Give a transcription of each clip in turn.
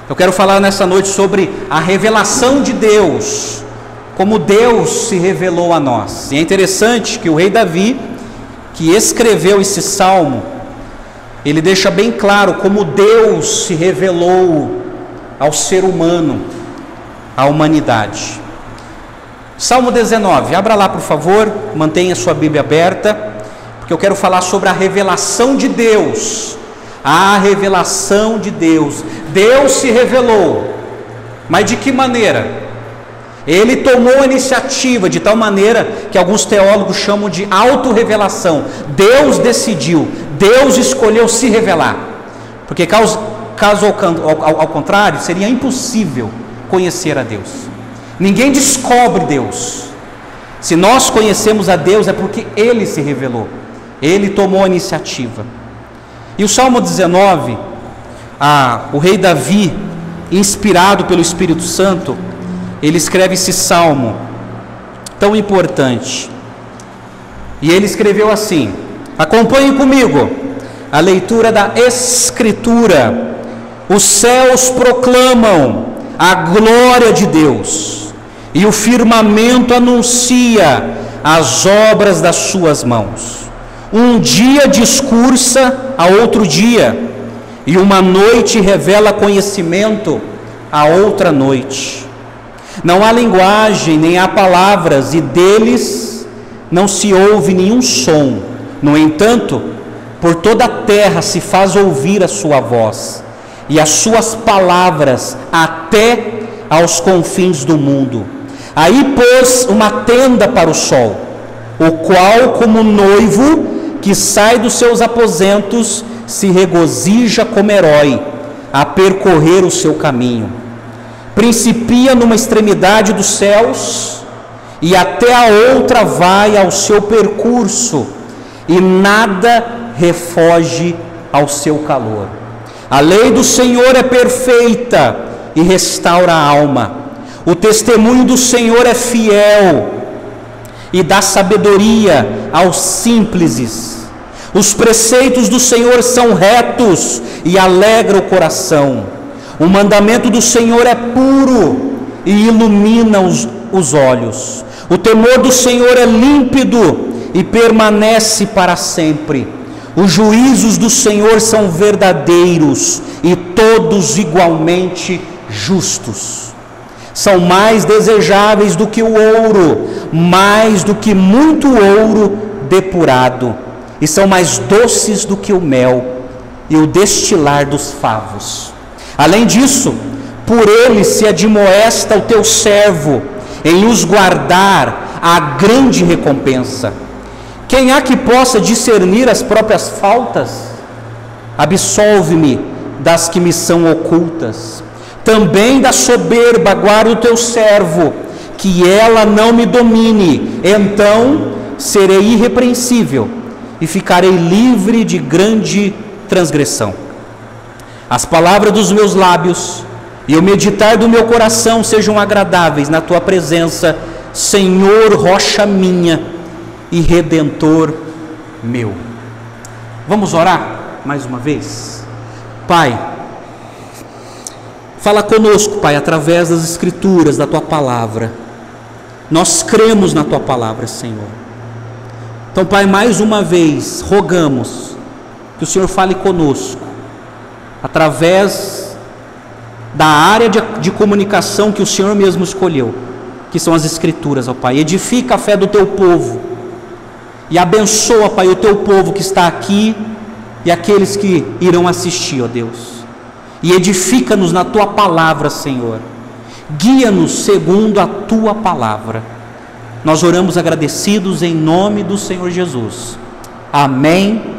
Eu quero falar nessa noite sobre a revelação de Deus, como Deus se revelou a nós. E é interessante que o rei Davi, que escreveu esse salmo, ele deixa bem claro como Deus se revelou ao ser humano, à humanidade. Salmo 19, abra lá por favor, mantenha sua Bíblia aberta, porque eu quero falar sobre a revelação de Deus. A revelação de Deus. Deus se revelou, mas de que maneira? Ele tomou a iniciativa de tal maneira que alguns teólogos chamam de autorrevelação. Deus decidiu, Deus escolheu se revelar, porque caso ao contrário, seria impossível conhecer a Deus. Ninguém descobre Deus. Se nós conhecemos a Deus é porque Ele se revelou, Ele tomou a iniciativa. E o Salmo 19, o rei Davi, inspirado pelo Espírito Santo, ele escreve esse salmo tão importante. E ele escreveu assim, acompanhe comigo a leitura da Escritura. Os céus proclamam a glória de Deus, e o firmamento anuncia as obras das suas mãos. Um dia discursa a outro dia, e uma noite revela conhecimento a outra noite. Não há linguagem, nem há palavras, e deles não se ouve nenhum som. No entanto, por toda a terra se faz ouvir a sua voz, e as suas palavras até aos confins do mundo. Aí pôs uma tenda para o sol, o qual, como noivo que sai dos seus aposentos, se regozija como herói a percorrer o seu caminho. Principia numa extremidade dos céus e até a outra vai ao seu percurso, e nada refoge ao seu calor. A lei do Senhor é perfeita e restaura a alma. O testemunho do Senhor é fiel e dá sabedoria aos simples. Os preceitos do Senhor são retos e alegram o coração. O mandamento do Senhor é puro e ilumina os olhos. O temor do Senhor é límpido e permanece para sempre. Os juízos do Senhor são verdadeiros e todos igualmente justos. São mais desejáveis do que o ouro, mais do que muito ouro depurado, e são mais doces do que o mel e o destilar dos favos. Além disso, por ele se admoesta o teu servo, em os guardar a grande recompensa. Quem há que possa discernir as próprias faltas? Absolve-me das que me são ocultas. Também da soberba guarda o teu servo, que ela não me domine. Então serei irrepreensível e ficarei livre de grande transgressão. As palavras dos meus lábios e o meditar do meu coração sejam agradáveis na tua presença, Senhor, rocha minha e redentor meu. Vamos orar mais uma vez? Pai, fala conosco, Pai, através das Escrituras, da tua palavra. Nós cremos na tua palavra, Senhor. Então, Pai, mais uma vez rogamos que o Senhor fale conosco através da área de comunicação que o Senhor mesmo escolheu, que são as Escrituras, ó Pai. Edifica a fé do teu povo e abençoa, Pai, o teu povo que está aqui e aqueles que irão assistir, ó Deus. E edifica-nos na tua palavra, Senhor. Guia-nos segundo a tua palavra. Nós oramos agradecidos em nome do Senhor Jesus. Amém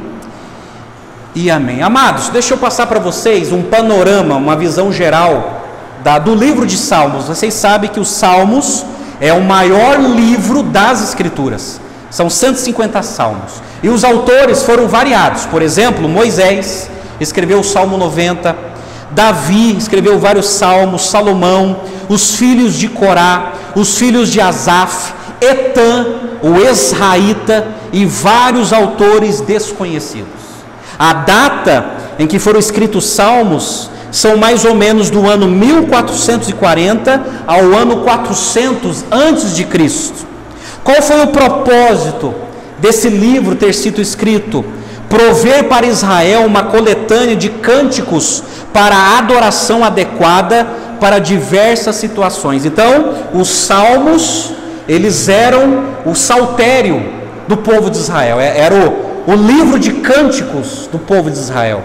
e amém. Amados, deixa eu passar para vocês um panorama, uma visão geral do livro de Salmos. Vocês sabem que os Salmos é o maior livro das Escrituras. São 150 salmos. E os autores foram variados. Por exemplo, Moisés escreveu o Salmo 90, Davi escreveu vários salmos, Salomão, os filhos de Corá, os filhos de Asaf, Etã, o Esraíta e vários autores desconhecidos. A data em que foram escritos os salmos são mais ou menos do ano 1440 ao ano 400 antes de Cristo. Qual foi o propósito desse livro ter sido escrito? Prover para Israel uma coletânea de cânticos para a adoração adequada para diversas situações. Então, os salmos, eles eram o saltério do povo de Israel, era o livro de cânticos do povo de Israel.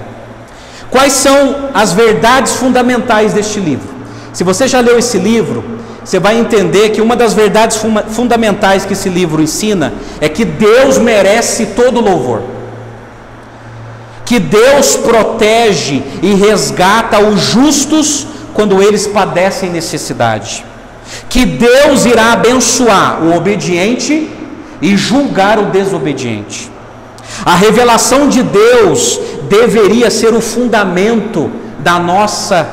Quais são as verdades fundamentais deste livro? Se você já leu esse livro, você vai entender que uma das verdades fundamentais que esse livro ensina é que Deus merece todo louvor, que Deus protege e resgata os justos quando eles padecem necessidade, que Deus irá abençoar o obediente e julgar o desobediente. A revelação de Deus deveria ser o fundamento da nossa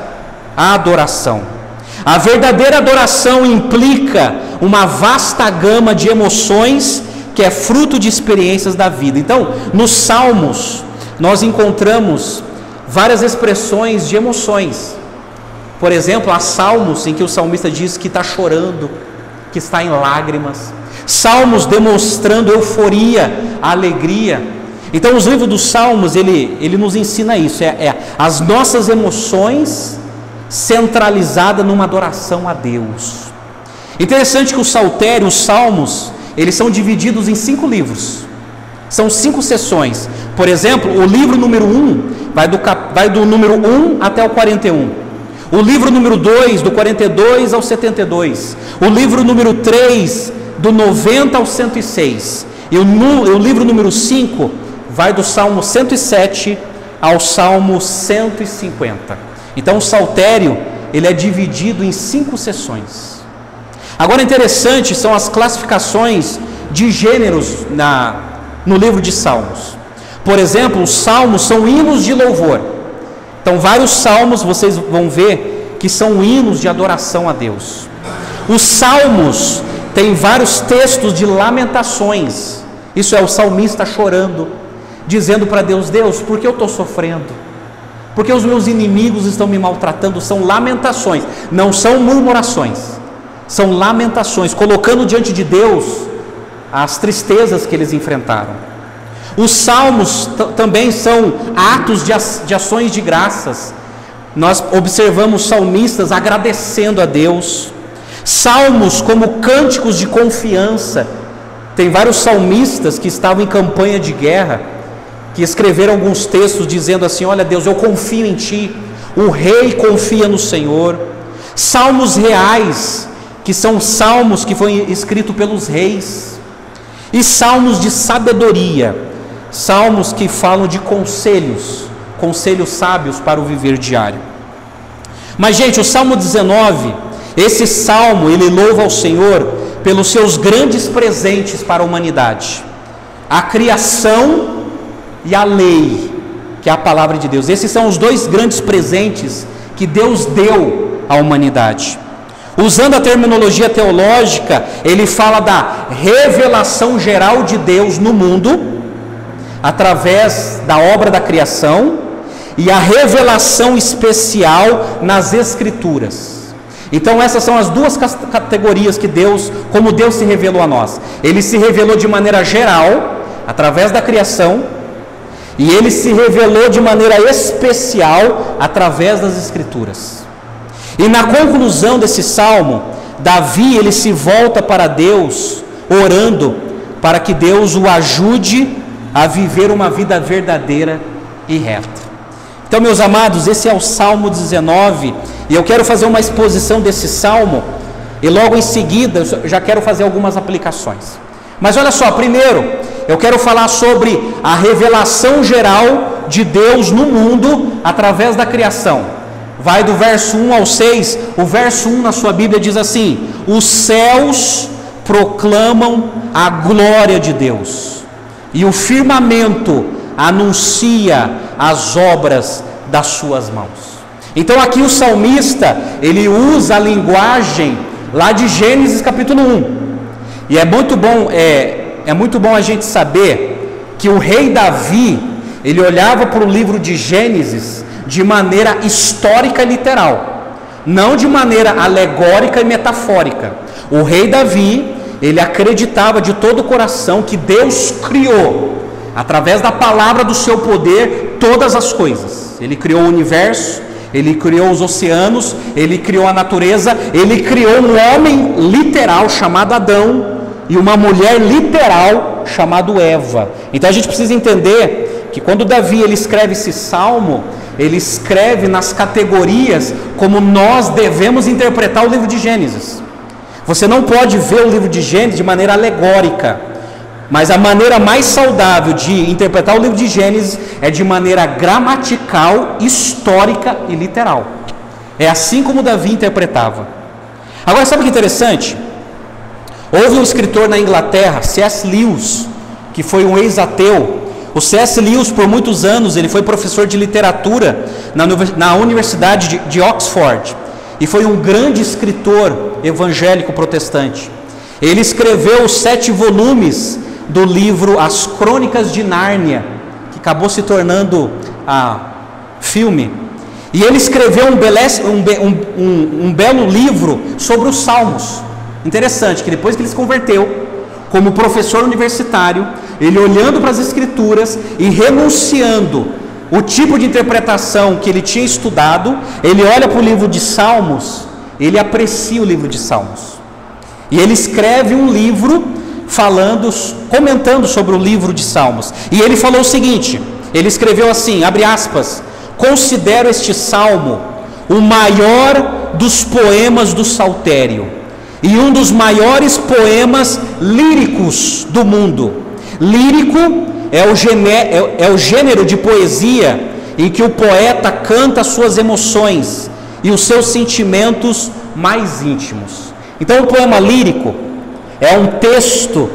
adoração. A verdadeira adoração implica uma vasta gama de emoções que é fruto de experiências da vida. Então, nos Salmos, nós encontramos várias expressões de emoções. Por exemplo, há salmos em que o salmista diz que está chorando, que está em lágrimas. Salmos demonstrando euforia, alegria. Então, os livros dos Salmos, ele nos ensina isso, as nossas emoções centralizadas numa adoração a Deus. Interessante que o saltério, os Salmos, eles são divididos em 5 livros. São 5 sessões. Por exemplo, o livro número 1 vai do número 1 até o 41. O livro número 2, do 42 ao 72. O livro número 3, do 90 ao 106. E o livro número 5 vai do Salmo 107 ao Salmo 150. Então o saltério, ele é dividido em 5 sessões. Agora, interessante são as classificações de gêneros no livro de Salmos. Por exemplo, os salmos são hinos de louvor. Então, vários salmos vocês vão ver que são hinos de adoração a Deus. Os salmos têm vários textos de lamentações. Isso é o salmista chorando, dizendo para Deus: Deus, por que eu estou sofrendo? Porque os meus inimigos estão me maltratando. São lamentações, não são murmurações. São lamentações, colocando diante de Deus as tristezas que eles enfrentaram. Os salmos também são atos de ações de graças. Nós observamos salmistas agradecendo a Deus. Salmos como cânticos de confiança. Tem vários salmistas que estavam em campanha de guerra, que escreveram alguns textos dizendo assim: olha Deus, eu confio em Ti. O rei confia no Senhor. Salmos reais, que são salmos que foram escritos pelos reis. E salmos de sabedoria, salmos que falam de conselhos sábios para o viver diário. Mas, gente, o Salmo 19, esse salmo, ele louva ao Senhor pelos seus grandes presentes para a humanidade: a criação e a lei, que é a palavra de Deus. Esses são os 2 grandes presentes que Deus deu à humanidade. Usando a terminologia teológica, ele fala da revelação geral de Deus no mundo, através da obra da criação, e a revelação especial nas Escrituras. Então essas são as 2 categorias que Deus, como Deus se revelou a nós. Ele se revelou de maneira geral, através da criação, e Ele se revelou de maneira especial, através das Escrituras. E na conclusão desse salmo, Davi, ele se volta para Deus, orando para que Deus o ajude a viver uma vida verdadeira e reta. Então, meus amados, esse é o Salmo 19, e eu quero fazer uma exposição desse salmo, e logo em seguida eu já quero fazer algumas aplicações. Mas olha só, primeiro eu quero falar sobre a revelação geral de Deus no mundo através da criação. Vai do verso 1 ao 6, o verso 1 na sua Bíblia diz assim: os céus proclamam a glória de Deus, e o firmamento anuncia as obras das suas mãos. Então aqui o salmista, ele usa a linguagem lá de Gênesis capítulo 1, e é muito bom a gente saber que o rei Davi, ele olhava para o livro de Gênesis de maneira histórica e literal, não de maneira alegórica e metafórica. O rei Davi, ele acreditava de todo o coração que Deus criou, através da palavra do seu poder, todas as coisas. Ele criou o universo, ele criou os oceanos, ele criou a natureza, ele criou um homem literal chamado Adão e uma mulher literal chamada Eva. Então a gente precisa entender que quando Davi ele escreve esse salmo, ele escreve nas categorias como nós devemos interpretar o livro de Gênesis. Você não pode ver o livro de Gênesis de maneira alegórica, mas a maneira mais saudável de interpretar o livro de Gênesis é de maneira gramatical, histórica e literal. É assim como Davi interpretava. Agora, sabe o que é interessante? Houve um escritor na Inglaterra, C.S. Lewis, que foi um ex-ateu. O C.S. Lewis, por muitos anos, ele foi professor de literatura na Universidade de Oxford, e foi um grande escritor evangélico protestante. Ele escreveu os 7 volumes do livro As Crônicas de Nárnia, que acabou se tornando filme. E ele escreveu um belo livro sobre os Salmos. Interessante que depois que ele se converteu, como professor universitário, ele olhando para as Escrituras e renunciando o tipo de interpretação que ele tinha estudado, ele olha para o livro de Salmos, ele aprecia o livro de Salmos. E ele escreve um livro comentando sobre o livro de Salmos. E ele falou o seguinte, ele escreveu assim, abre aspas: considero este salmo o maior dos poemas do Saltério e um dos maiores poemas líricos do mundo. Lírico é o gênero de poesia em que o poeta canta suas emoções e os seus sentimentos mais íntimos. Então o poema lírico é um texto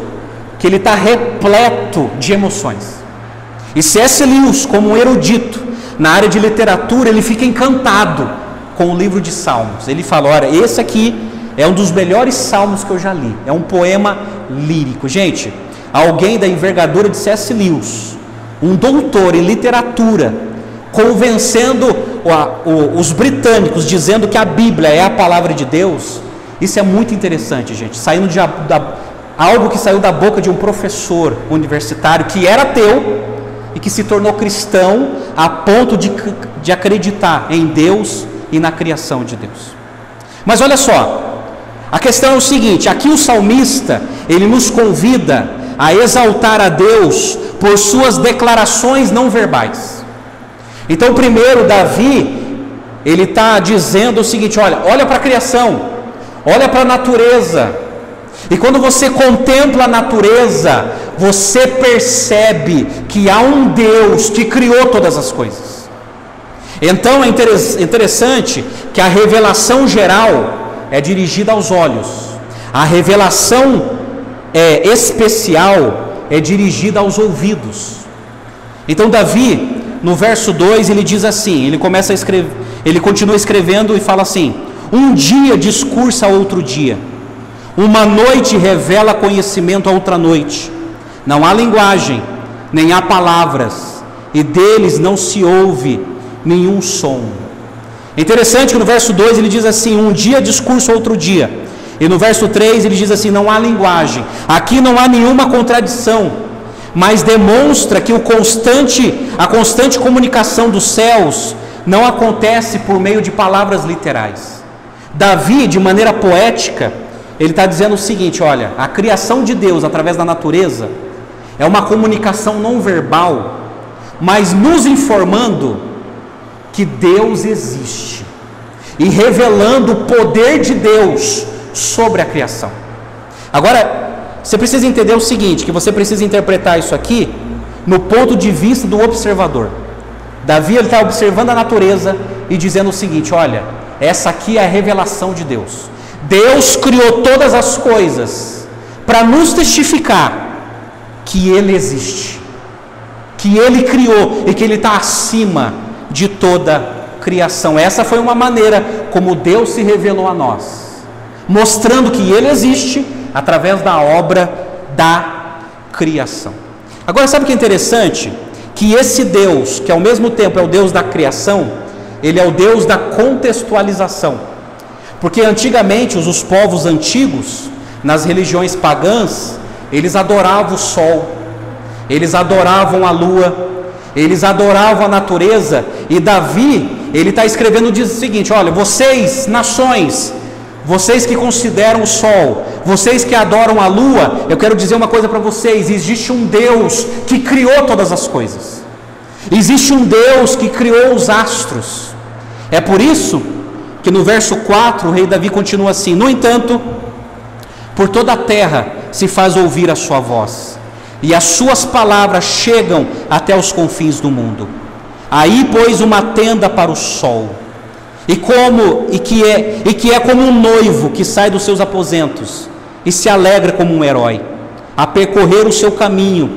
que ele está repleto de emoções. E C.S. Lewis, como um erudito na área de literatura, ele fica encantado com o livro de Salmos. Ele fala, olha, esse aqui é um dos melhores salmos que eu já li. É um poema lírico. Gente, alguém da envergadura de C.S. Lewis, um doutor em literatura, convencendo os britânicos, dizendo que a Bíblia é a palavra de Deus. Isso é muito interessante, gente. Saindo algo que saiu da boca de um professor universitário que era ateu e que se tornou cristão a ponto de acreditar em Deus e na criação de Deus. Mas olha só, a questão é o seguinte: aqui o salmista, ele nos convida a exaltar a Deus por suas declarações não verbais. Então, primeiro, Davi, ele está dizendo o seguinte: olha para a criação, olha para a natureza, e quando você contempla a natureza, você percebe que há um Deus que criou todas as coisas. Então é interessante que a revelação geral é dirigida aos olhos, a revelação especial é dirigida aos ouvidos. Então Davi, no verso 2, ele diz assim, ele continua escrevendo e fala assim: um dia discursa a outro dia, uma noite revela conhecimento a outra noite. Não há linguagem, nem há palavras, e deles não se ouve nenhum som. É interessante que no verso 2 ele diz assim: um dia discursa a outro dia. E no verso 3 ele diz assim: não há linguagem. Aqui não há nenhuma contradição, mas demonstra que a constante comunicação dos céus não acontece por meio de palavras literais. Davi, de maneira poética, ele está dizendo o seguinte: olha, a criação de Deus através da natureza é uma comunicação não verbal, mas nos informando que Deus existe e revelando o poder de Deus sobre a criação. Agora, você precisa entender o seguinte, que você precisa interpretar isso aqui no ponto de vista do observador. Davi está observando a natureza e dizendo o seguinte: olha, essa aqui é a revelação de Deus. Deus criou todas as coisas para nos testificar que Ele existe, que Ele criou e que Ele está acima de toda criação. Essa foi uma maneira como Deus se revelou a nós, mostrando que Ele existe através da obra da criação. Agora, sabe o que é interessante? Que esse Deus, que ao mesmo tempo é o Deus da criação, ele é o Deus da contextualização. Porque antigamente, os povos antigos, nas religiões pagãs, eles adoravam o sol, eles adoravam a lua, eles adoravam a natureza. E Davi, ele está escrevendo, diz o seguinte: olha, vocês, nações, vocês que consideram o sol, vocês que adoram a lua, eu quero dizer uma coisa para vocês: existe um Deus que criou todas as coisas, existe um Deus que criou os astros. É por isso que no verso 4 o rei Davi continua assim: no entanto, por toda a terra se faz ouvir a sua voz, e as suas palavras chegam até os confins do mundo. Aí pôs uma tenda para o sol, que é como um noivo que sai dos seus aposentos e se alegra como um herói a percorrer o seu caminho.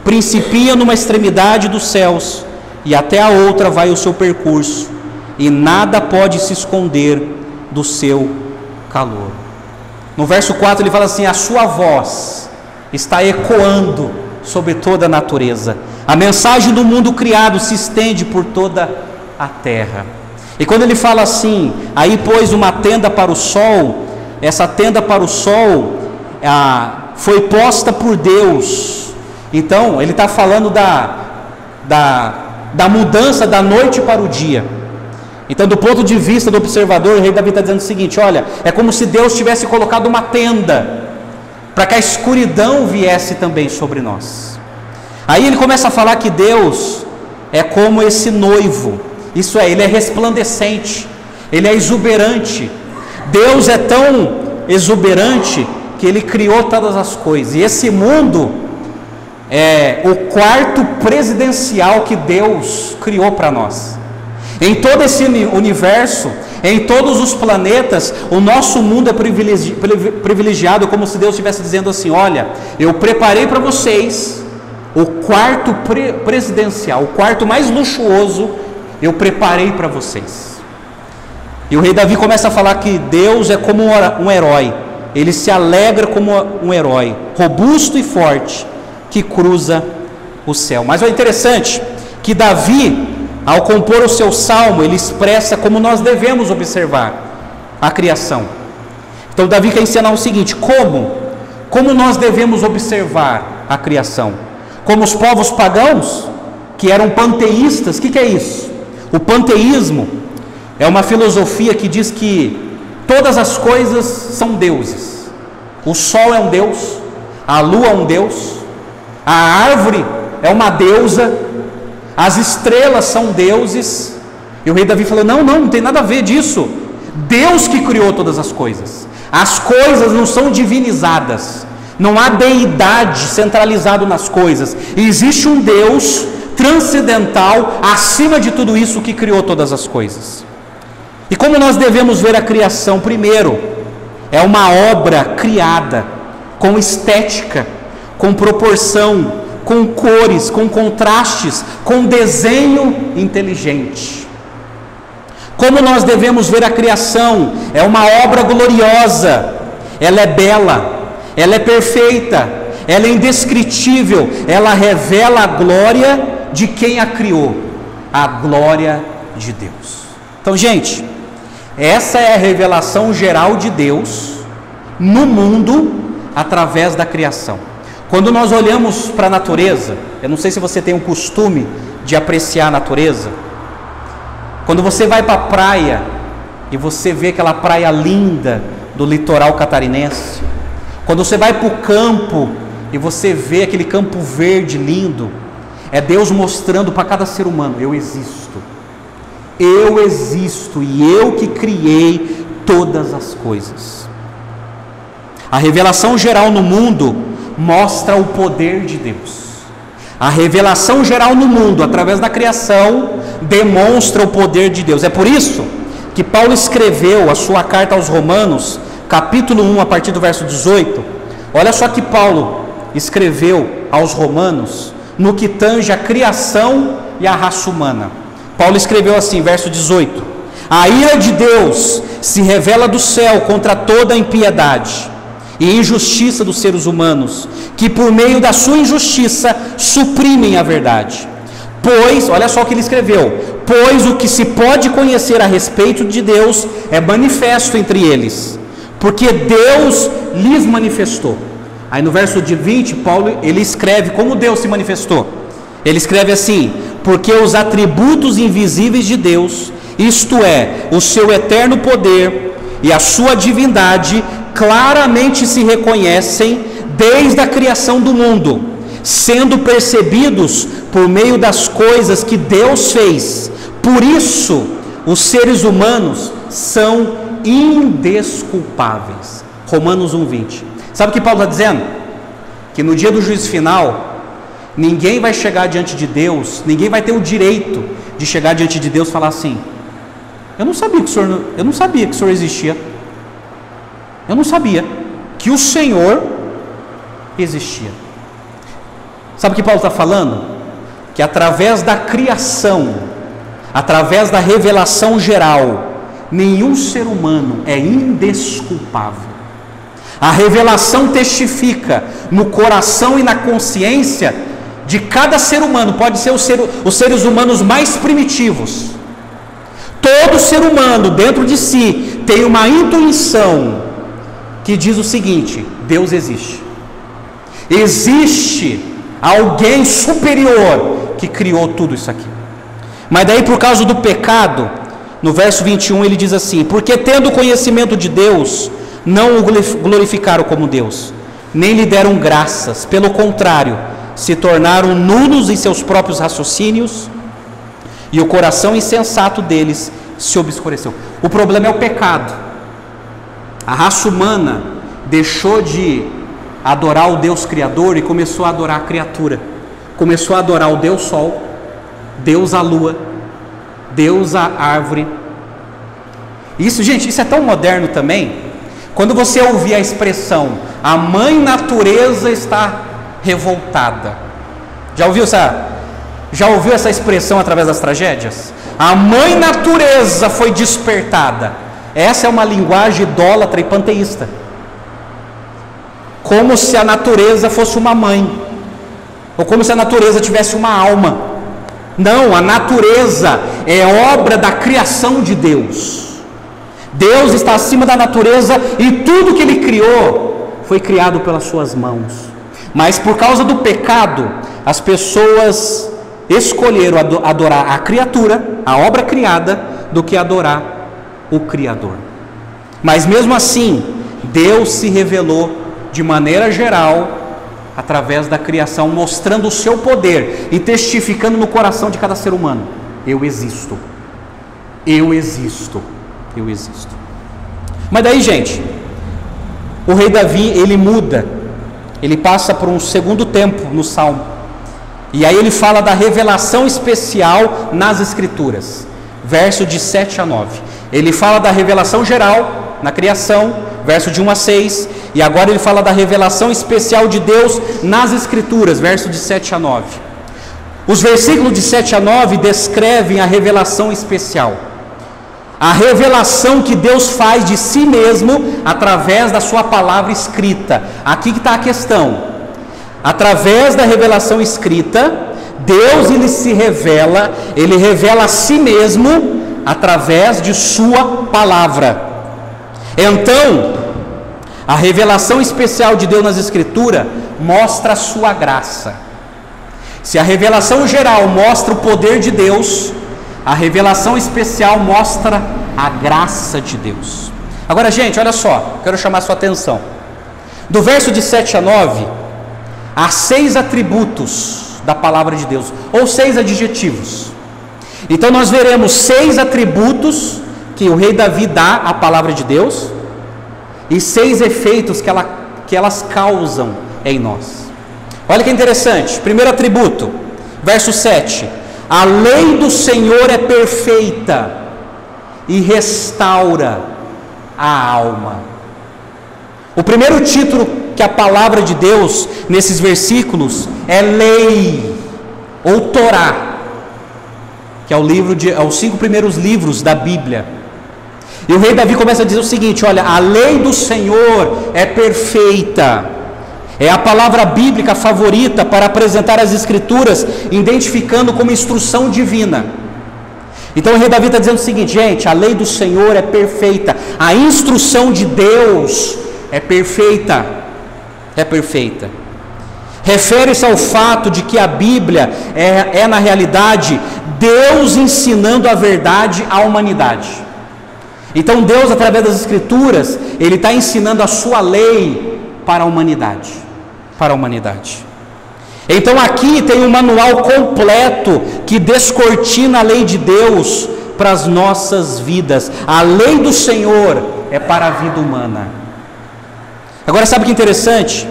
Principia numa extremidade dos céus e até a outra vai o seu percurso, e nada pode se esconder do seu calor. No verso 4 ele fala assim: a sua voz está ecoando sobre toda a natureza, a mensagem do mundo criado se estende por toda a terra. E quando ele fala assim, aí pôs uma tenda para o sol, essa tenda para o sol foi posta por Deus. Então ele está falando da mudança da noite para o dia. Então, do ponto de vista do observador, o rei Davi está dizendo o seguinte: olha, é como se Deus tivesse colocado uma tenda para que a escuridão viesse também sobre nós. Aí ele começa a falar que Deus é como esse noivo, isso é, ele é resplandecente, ele é exuberante. Deus é tão exuberante que ele criou todas as coisas, e esse mundo é o quarto presidencial que Deus criou para nós. Em todo esse universo, em todos os planetas, o nosso mundo é privilegiado, como se Deus estivesse dizendo assim: olha, eu preparei para vocês o quarto presidencial, o quarto mais luxuoso, eu preparei para vocês. E o rei Davi começa a falar que Deus é como um herói, ele se alegra como um herói, robusto e forte, que cruza o céu. Mas o interessante é que Davi, ao compor o seu salmo, ele expressa como nós devemos observar a criação. Então Davi quer ensinar o seguinte: como nós devemos observar a criação. Como os povos pagãos, que eram panteístas. O que é isso? O panteísmo é uma filosofia que diz que todas as coisas são deuses. O sol é um deus, a lua é um deus, a árvore é uma deusa, as estrelas são deuses. E o rei Davi falou: não tem nada a ver disso. Deus que criou todas as coisas. As coisas não são divinizadas, não há deidade centralizado nas coisas. Existe um Deus transcendental acima de tudo isso que criou todas as coisas. E como nós devemos ver a criação? Primeiro, é uma obra criada com estética, com proporção, com cores, com contrastes, com desenho inteligente. Como nós devemos ver a criação? É uma obra gloriosa, ela é bela, ela é perfeita, ela é indescritível, ela revela a glória de quem a criou, a glória de Deus. Então, gente, essa é a revelação geral de Deus no mundo através da criação. Quando nós olhamos para a natureza, eu não sei se você tem o costume de apreciar a natureza. Quando você vai para a praia e você vê aquela praia linda do litoral catarinense, quando você vai para o campo e você vê aquele campo verde lindo, é Deus mostrando para cada ser humano: eu existo e eu que criei todas as coisas. A revelação geral no mundo mostra o poder de Deus. A revelação geral no mundo, através da criação, demonstra o poder de Deus. É por isso que Paulo escreveu a sua carta aos Romanos, capítulo 1, a partir do verso 18. Olha só que Paulo escreveu aos Romanos no que tange a criação e a raça humana. Paulo escreveu assim, verso 18: a ira de Deus se revela do céu contra toda a impiedade e injustiça dos seres humanos, que por meio da sua injustiça suprimem a verdade. Pois, olha só o que ele escreveu: pois o que se pode conhecer a respeito de Deus é manifesto entre eles, porque Deus lhes manifestou. Aí no verso de 20, Paulo ele escreve como Deus se manifestou. Ele escreve assim: porque os atributos invisíveis de Deus, isto é, o seu eterno poder e a sua divindade, claramente se reconhecem desde a criação do mundo, sendo percebidos por meio das coisas que Deus fez. Por isso, os seres humanos são indesculpáveis. Romanos 1:20. Sabe o que Paulo está dizendo? Que no dia do juízo final, ninguém vai chegar diante de Deus, ninguém vai ter o direito de chegar diante de Deus e falar assim: eu não sabia que o Senhor existia. Eu não sabia que o Senhor existia. Sabe o que Paulo está falando? Que através da criação, através da revelação geral, nenhum ser humano é indesculpável. A revelação testifica no coração e na consciência de cada ser humano, pode ser os seres humanos mais primitivos. Todo ser humano dentro de si tem uma intuição que diz o seguinte: Deus existe. Existe alguém superior que criou tudo isso aqui. Mas daí, por causa do pecado, no verso 21 ele diz assim: porque tendo conhecimento de Deus, não o glorificaram como Deus, nem lhe deram graças, pelo contrário, se tornaram nulos em seus próprios raciocínios, e o coração insensato deles se obscureceu. O problema é o pecado. A raça humana deixou de adorar o Deus Criador e começou a adorar a criatura. Começou a adorar o Deus Sol, Deus a Lua, Deus a árvore. Isso, gente, isso é tão moderno também. Quando você ouvir a expressão a mãe natureza está revoltada, já ouviu essa expressão através das tragédias? A mãe natureza foi despertada. Essa é uma linguagem idólatra e panteísta, como se a natureza fosse uma mãe, ou como se a natureza tivesse uma alma. Não, a natureza é obra da criação de Deus. Deus está acima da natureza e tudo que Ele criou foi criado pelas suas mãos. Mas por causa do pecado, as pessoas escolheram adorar a criatura, a obra criada, do que adorar o Criador. Mas mesmo assim, Deus se revelou de maneira geral através da criação, mostrando o seu poder e testificando no coração de cada ser humano: eu existo, eu existo, eu existo. Mas daí, gente, o rei Davi, ele muda, ele passa por um segundo tempo no Salmo, e aí ele fala da revelação especial nas Escrituras, verso de 7 a 9. Ele fala da revelação geral na criação, verso de 1 a 6, e agora ele fala da revelação especial de Deus nas Escrituras, verso de 7 a 9. Os versículos de 7 a 9 descrevem a revelação especial, a revelação que Deus faz de si mesmo através da sua palavra escrita. Aqui que está a questão. Através da revelação escrita, Deus ele revela a si mesmo através de sua palavra. Então, a revelação especial de Deus nas Escrituras mostra a sua graça. Se a revelação geral mostra o poder de Deus, a revelação especial mostra a graça de Deus. Agora, gente, olha só, quero chamar a sua atenção. Do verso de 7 a 9, há 6 atributos da palavra de Deus, ou 6 adjetivos. Então nós veremos 6 atributos que o rei Davi dá à palavra de Deus, e 6 efeitos que elas causam em nós. Olha que interessante. Primeiro atributo, verso 7: a lei do Senhor é perfeita e restaura a alma. O primeiro título que a palavra de Deus nesses versículos é lei, ou Torá, que é os 5 primeiros livros da Bíblia. E o rei Davi começa a dizer o seguinte: olha, a lei do Senhor é perfeita. É a palavra bíblica favorita para apresentar as Escrituras, identificando como instrução divina. Então o rei Davi está dizendo o seguinte: gente, a lei do Senhor é perfeita, a instrução de Deus é perfeita, refere-se ao fato de que a Bíblia é na realidade Deus ensinando a verdade à humanidade. Então Deus, através das Escrituras, Ele está ensinando a sua lei para a humanidade, Então aqui tem um manual completo que descortina a lei de Deus para as nossas vidas. A lei do Senhor é para a vida humana. Agora, sabe o que é interessante?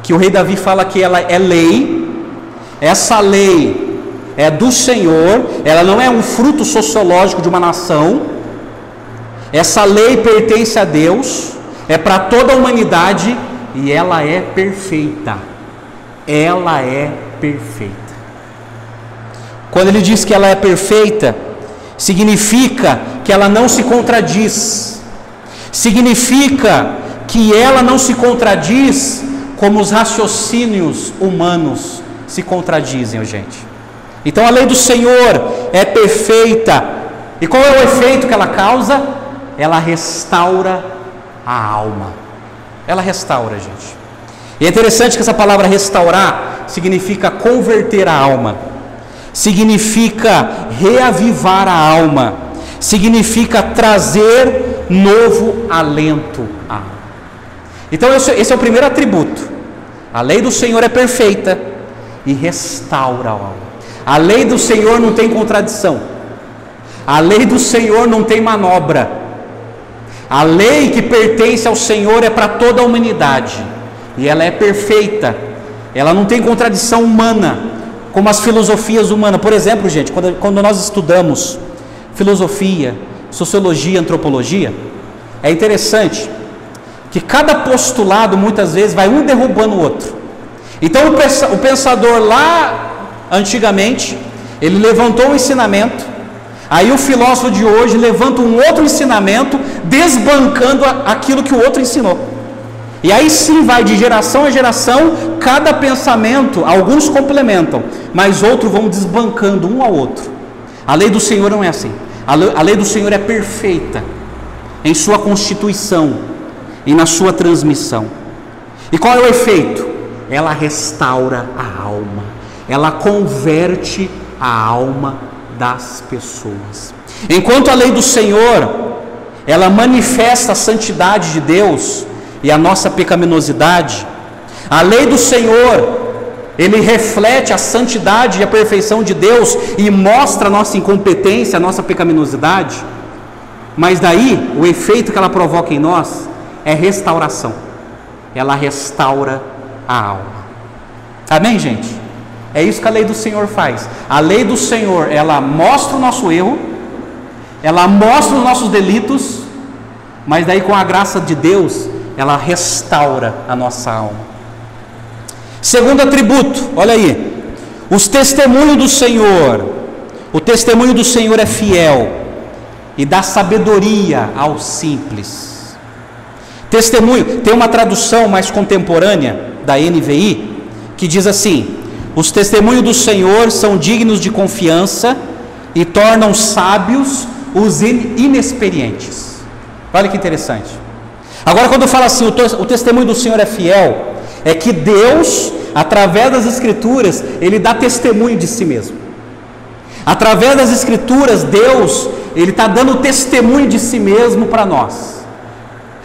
Que o rei Davi fala que ela é lei, essa lei é do Senhor, ela não é um fruto sociológico de uma nação, essa lei pertence a Deus, é para toda a humanidade e ela é perfeita. Ela é perfeita. Quando ele diz que ela é perfeita, significa que ela não se contradiz, significa que ela não se contradiz como os raciocínios humanos se contradizem, gente. Então a lei do Senhor é perfeita. E qual é o efeito que ela causa? Ela restaura a alma. Ela restaura, gente. E é interessante que essa palavra restaurar significa converter a alma, significa reavivar a alma, significa trazer novo alento à alma. Então esse é o primeiro atributo. A lei do Senhor é perfeita e restaura a alma. A lei do Senhor não tem contradição. A lei do Senhor não tem manobra. A lei que pertence ao Senhor é para toda a humanidade. E ela é perfeita. Ela não tem contradição humana, como as filosofias humanas. Por exemplo, gente, quando nós estudamos filosofia, sociologia, antropologia, é interessante que cada postulado muitas vezes vai um derrubando o outro. Então o pensador lá antigamente, ele levantou um ensinamento, aí o filósofo de hoje levanta um outro ensinamento, desbancando aquilo que o outro ensinou. E aí sim vai de geração a geração, cada pensamento, alguns complementam, mas outros vão desbancando um ao outro. A lei do Senhor não é assim. A lei do Senhor é perfeita em sua constituição e na sua transmissão. E qual é o efeito? Ela restaura a alma, ela converte a alma das pessoas. Enquanto a lei do Senhor, ela manifesta a santidade de Deus e a nossa pecaminosidade, a lei do Senhor, ele reflete a santidade e a perfeição de Deus e mostra a nossa incompetência, a nossa pecaminosidade, mas daí o efeito que ela provoca em nós é restauração. Ela restaura a alma. Amém, gente? É isso que a lei do Senhor faz. A lei do Senhor, ela mostra o nosso erro, ela mostra os nossos delitos, mas daí com a graça de Deus, ela restaura a nossa alma. Segundo atributo, olha aí, os testemunhos do Senhor. O testemunho do Senhor é fiel e dá sabedoria aos simples. Testemunho, tem uma tradução mais contemporânea da NVI que diz assim: os testemunhos do Senhor são dignos de confiança e tornam sábios os inexperientes. Olha que interessante. Agora, quando fala assim, o testemunho do Senhor é fiel, é que Deus, através das Escrituras, Ele dá testemunho de si mesmo. Através das Escrituras, Deus, Ele está dando testemunho de si mesmo para nós.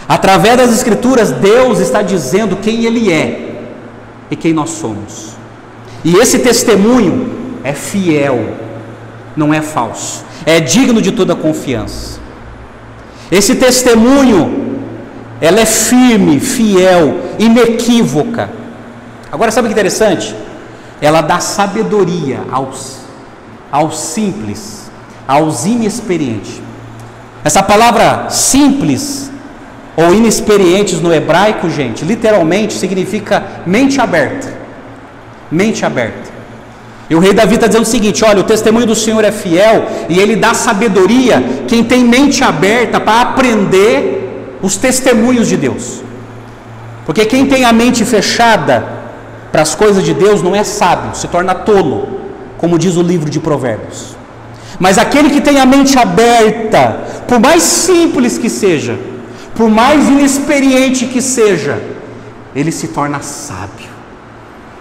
Através das Escrituras, Deus está dizendo quem Ele é e quem nós somos. E esse testemunho é fiel, não é falso, é digno de toda confiança. Esse testemunho, ela é firme, fiel, inequívoca. Agora, sabe o que é interessante? Ela dá sabedoria aos simples, aos inexperientes. Essa palavra simples ou inexperientes no hebraico, gente, literalmente significa mente aberta. Mente aberta. E o rei Davi está dizendo o seguinte: olha, o testemunho do Senhor é fiel e ele dá sabedoria quem tem mente aberta para aprender os testemunhos de Deus. Porque quem tem a mente fechada para as coisas de Deus não é sábio, se torna tolo, como diz o livro de Provérbios. Mas aquele que tem a mente aberta, por mais simples que seja, por mais inexperiente que seja, ele se torna sábio.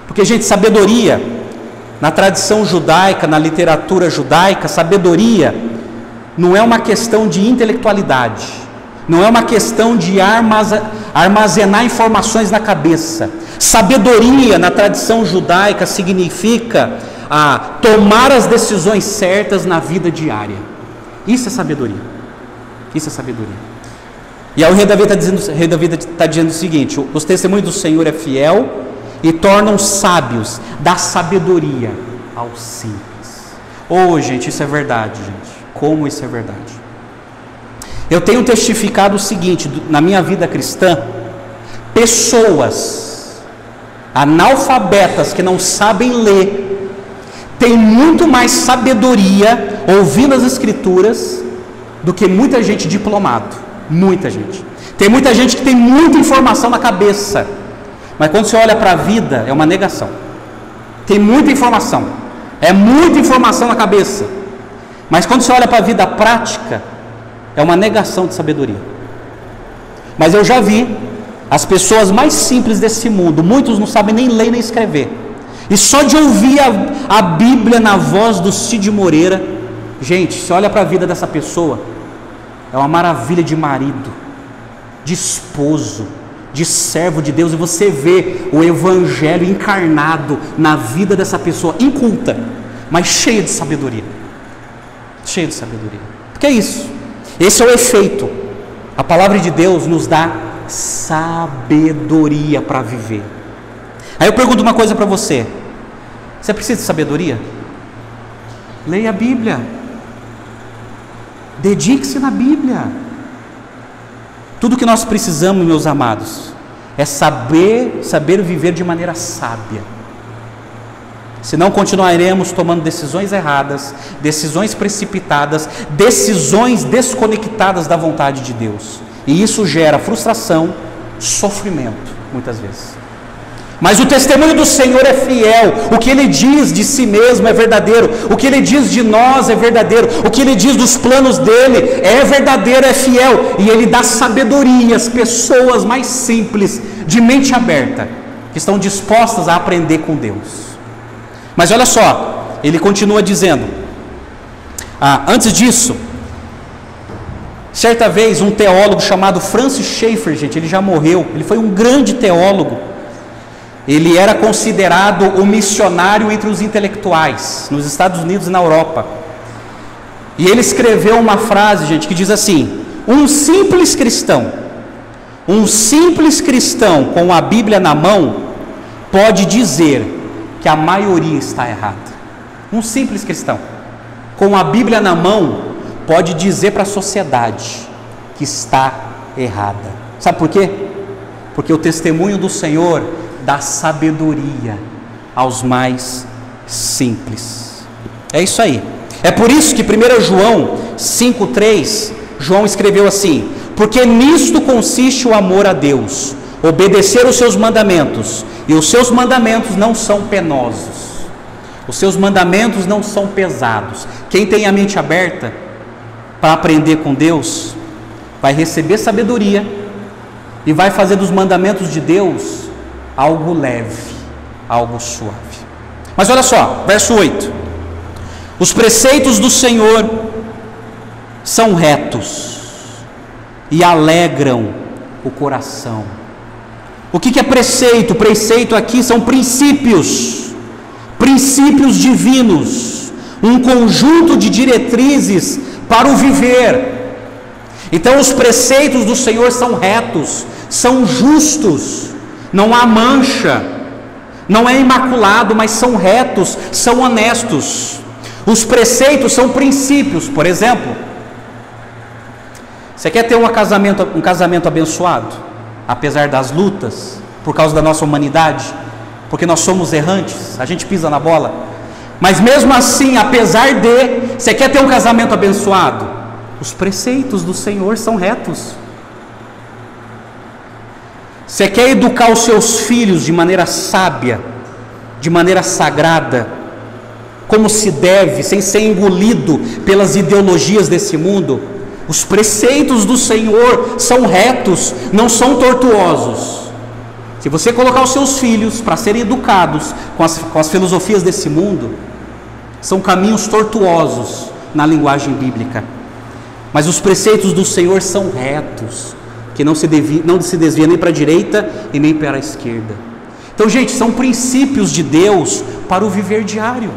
Porque, gente, sabedoria, na tradição judaica, na literatura judaica, sabedoria não é uma questão de intelectualidade, não é uma questão de armazenar informações na cabeça. Sabedoria, na tradição judaica, significa tomar as decisões certas na vida diária. Isso é sabedoria. Isso é sabedoria. E aí o rei Davi está dizendo o seguinte: os testemunhos do Senhor é fiel e tornam sábios, dá sabedoria aos simples. Gente, isso é verdade, gente. Como isso é verdade? Eu tenho testificado o seguinte, na minha vida cristã, pessoas analfabetas que não sabem ler, têm muito mais sabedoria ouvindo as escrituras do que muita gente diplomado. Muita gente. Tem muita gente que tem muita informação na cabeça, mas quando você olha para a vida, é uma negação. Tem muita informação, é muita informação na cabeça, mas quando você olha para a vida prática, é uma negação de sabedoria. Mas eu já vi as pessoas mais simples desse mundo, muitos não sabem nem ler nem escrever, e só de ouvir a Bíblia na voz do Cid Moreira, gente, você olha para a vida dessa pessoa, é uma maravilha de marido, de esposo, de servo de Deus, e você vê o evangelho encarnado na vida dessa pessoa, inculta, mas cheia de sabedoria. Cheia de sabedoria. Porque é isso. Esse é o efeito. A palavra de Deus nos dá sabedoria para viver. Aí eu pergunto uma coisa para você: você precisa de sabedoria? Leia a Bíblia. Dedique-se na Bíblia. Tudo que nós precisamos, meus amados, é saber viver de maneira sábia. Senão continuaremos tomando decisões erradas, decisões precipitadas, decisões desconectadas da vontade de Deus. E isso gera frustração, sofrimento, muitas vezes. Mas o testemunho do Senhor é fiel, o que Ele diz de si mesmo é verdadeiro, o que Ele diz de nós é verdadeiro, o que Ele diz dos planos dEle é verdadeiro, é fiel, e Ele dá sabedoria às pessoas mais simples, de mente aberta, que estão dispostas a aprender com Deus. Mas olha só, Ele continua dizendo, antes disso, certa vez um teólogo chamado Francis Schaeffer, gente, ele já morreu, ele foi um grande teólogo. Ele era considerado o missionário entre os intelectuais, nos Estados Unidos e na Europa. E ele escreveu uma frase, gente, que diz assim: um simples cristão com a Bíblia na mão, pode dizer que a maioria está errada. Um simples cristão com a Bíblia na mão, pode dizer para a sociedade que está errada. Sabe por quê? Porque o testemunho do Senhor dá sabedoria aos mais simples. É isso aí. É por isso que 1 João 5,3, João escreveu assim: porque nisto consiste o amor a Deus, obedecer os seus mandamentos, e os seus mandamentos não são penosos, os seus mandamentos não são pesados. Quem tem a mente aberta para aprender com Deus, vai receber sabedoria, e vai fazer dos mandamentos de Deus algo leve, algo suave. Mas olha só, verso 8: os preceitos do Senhor são retos e alegram o coração. O que é preceito? Preceito aqui são princípios divinos, um conjunto de diretrizes para o viver. Então os preceitos do Senhor são retos, são justos, não há mancha, não é imaculado, mas são retos, são honestos. Os preceitos são princípios. Por exemplo, você quer ter um casamento abençoado, apesar das lutas, por causa da nossa humanidade, porque nós somos errantes, a gente pisa na bola, mas mesmo assim, apesar de, você quer ter um casamento abençoado, os preceitos do Senhor são retos. Você quer educar os seus filhos de maneira sábia, de maneira sagrada, como se deve, sem ser engolido pelas ideologias desse mundo. Os preceitos do Senhor são retos, não são tortuosos. Se você colocar os seus filhos para serem educados com as filosofias desse mundo, são caminhos tortuosos na linguagem bíblica. Mas os preceitos do Senhor são retos, que não se desvia nem para a direita e nem para a esquerda. Então, gente, são princípios de Deus para o viver diário.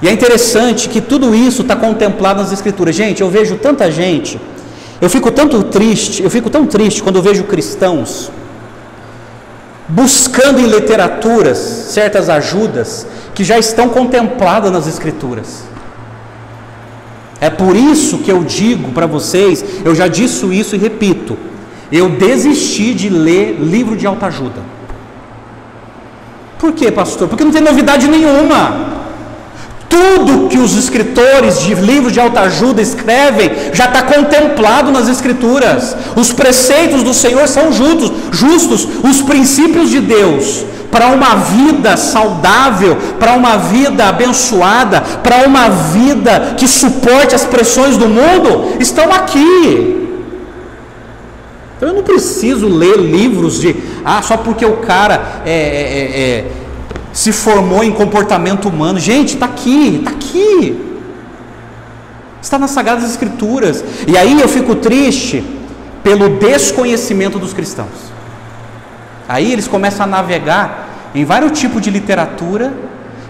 E é interessante que tudo isso está contemplado nas Escrituras. Gente, eu vejo tanta gente, eu fico tão triste quando eu vejo cristãos buscando em literaturas certas ajudas que já estão contempladas nas Escrituras. É por isso que eu digo para vocês, eu já disse isso e repito, eu desisti de ler livro de autoajuda. Por quê, pastor? Porque não tem novidade nenhuma. Tudo que os escritores de livros de autoajuda escrevem já está contemplado nas Escrituras. Os preceitos do Senhor são justos. Os princípios de Deus para uma vida saudável, para uma vida abençoada, para uma vida que suporte as pressões do mundo, estão aqui. Então eu não preciso ler livros de só porque o cara se formou em comportamento humano. Gente, está aqui, está nas Sagradas Escrituras. E aí eu fico triste pelo desconhecimento dos cristãos. Aí eles começam a navegar em vários tipos de literatura,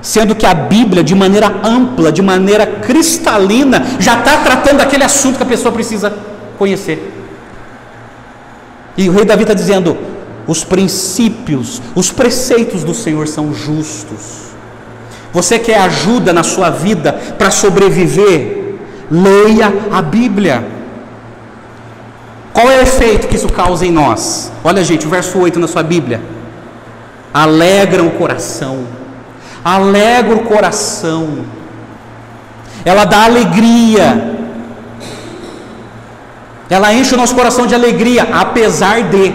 sendo que a Bíblia, de maneira ampla, de maneira cristalina, já está tratando daquele assunto que a pessoa precisa conhecer. E o rei Davi está dizendo: os princípios, os preceitos do Senhor são justos. Você quer ajuda na sua vida para sobreviver? Leia a Bíblia. Qual é o efeito que isso causa em nós? Olha, gente, o verso 8 na sua Bíblia. Alegra o coração. Alegra o coração. Ela dá alegria. Ela enche o nosso coração de alegria, apesar de.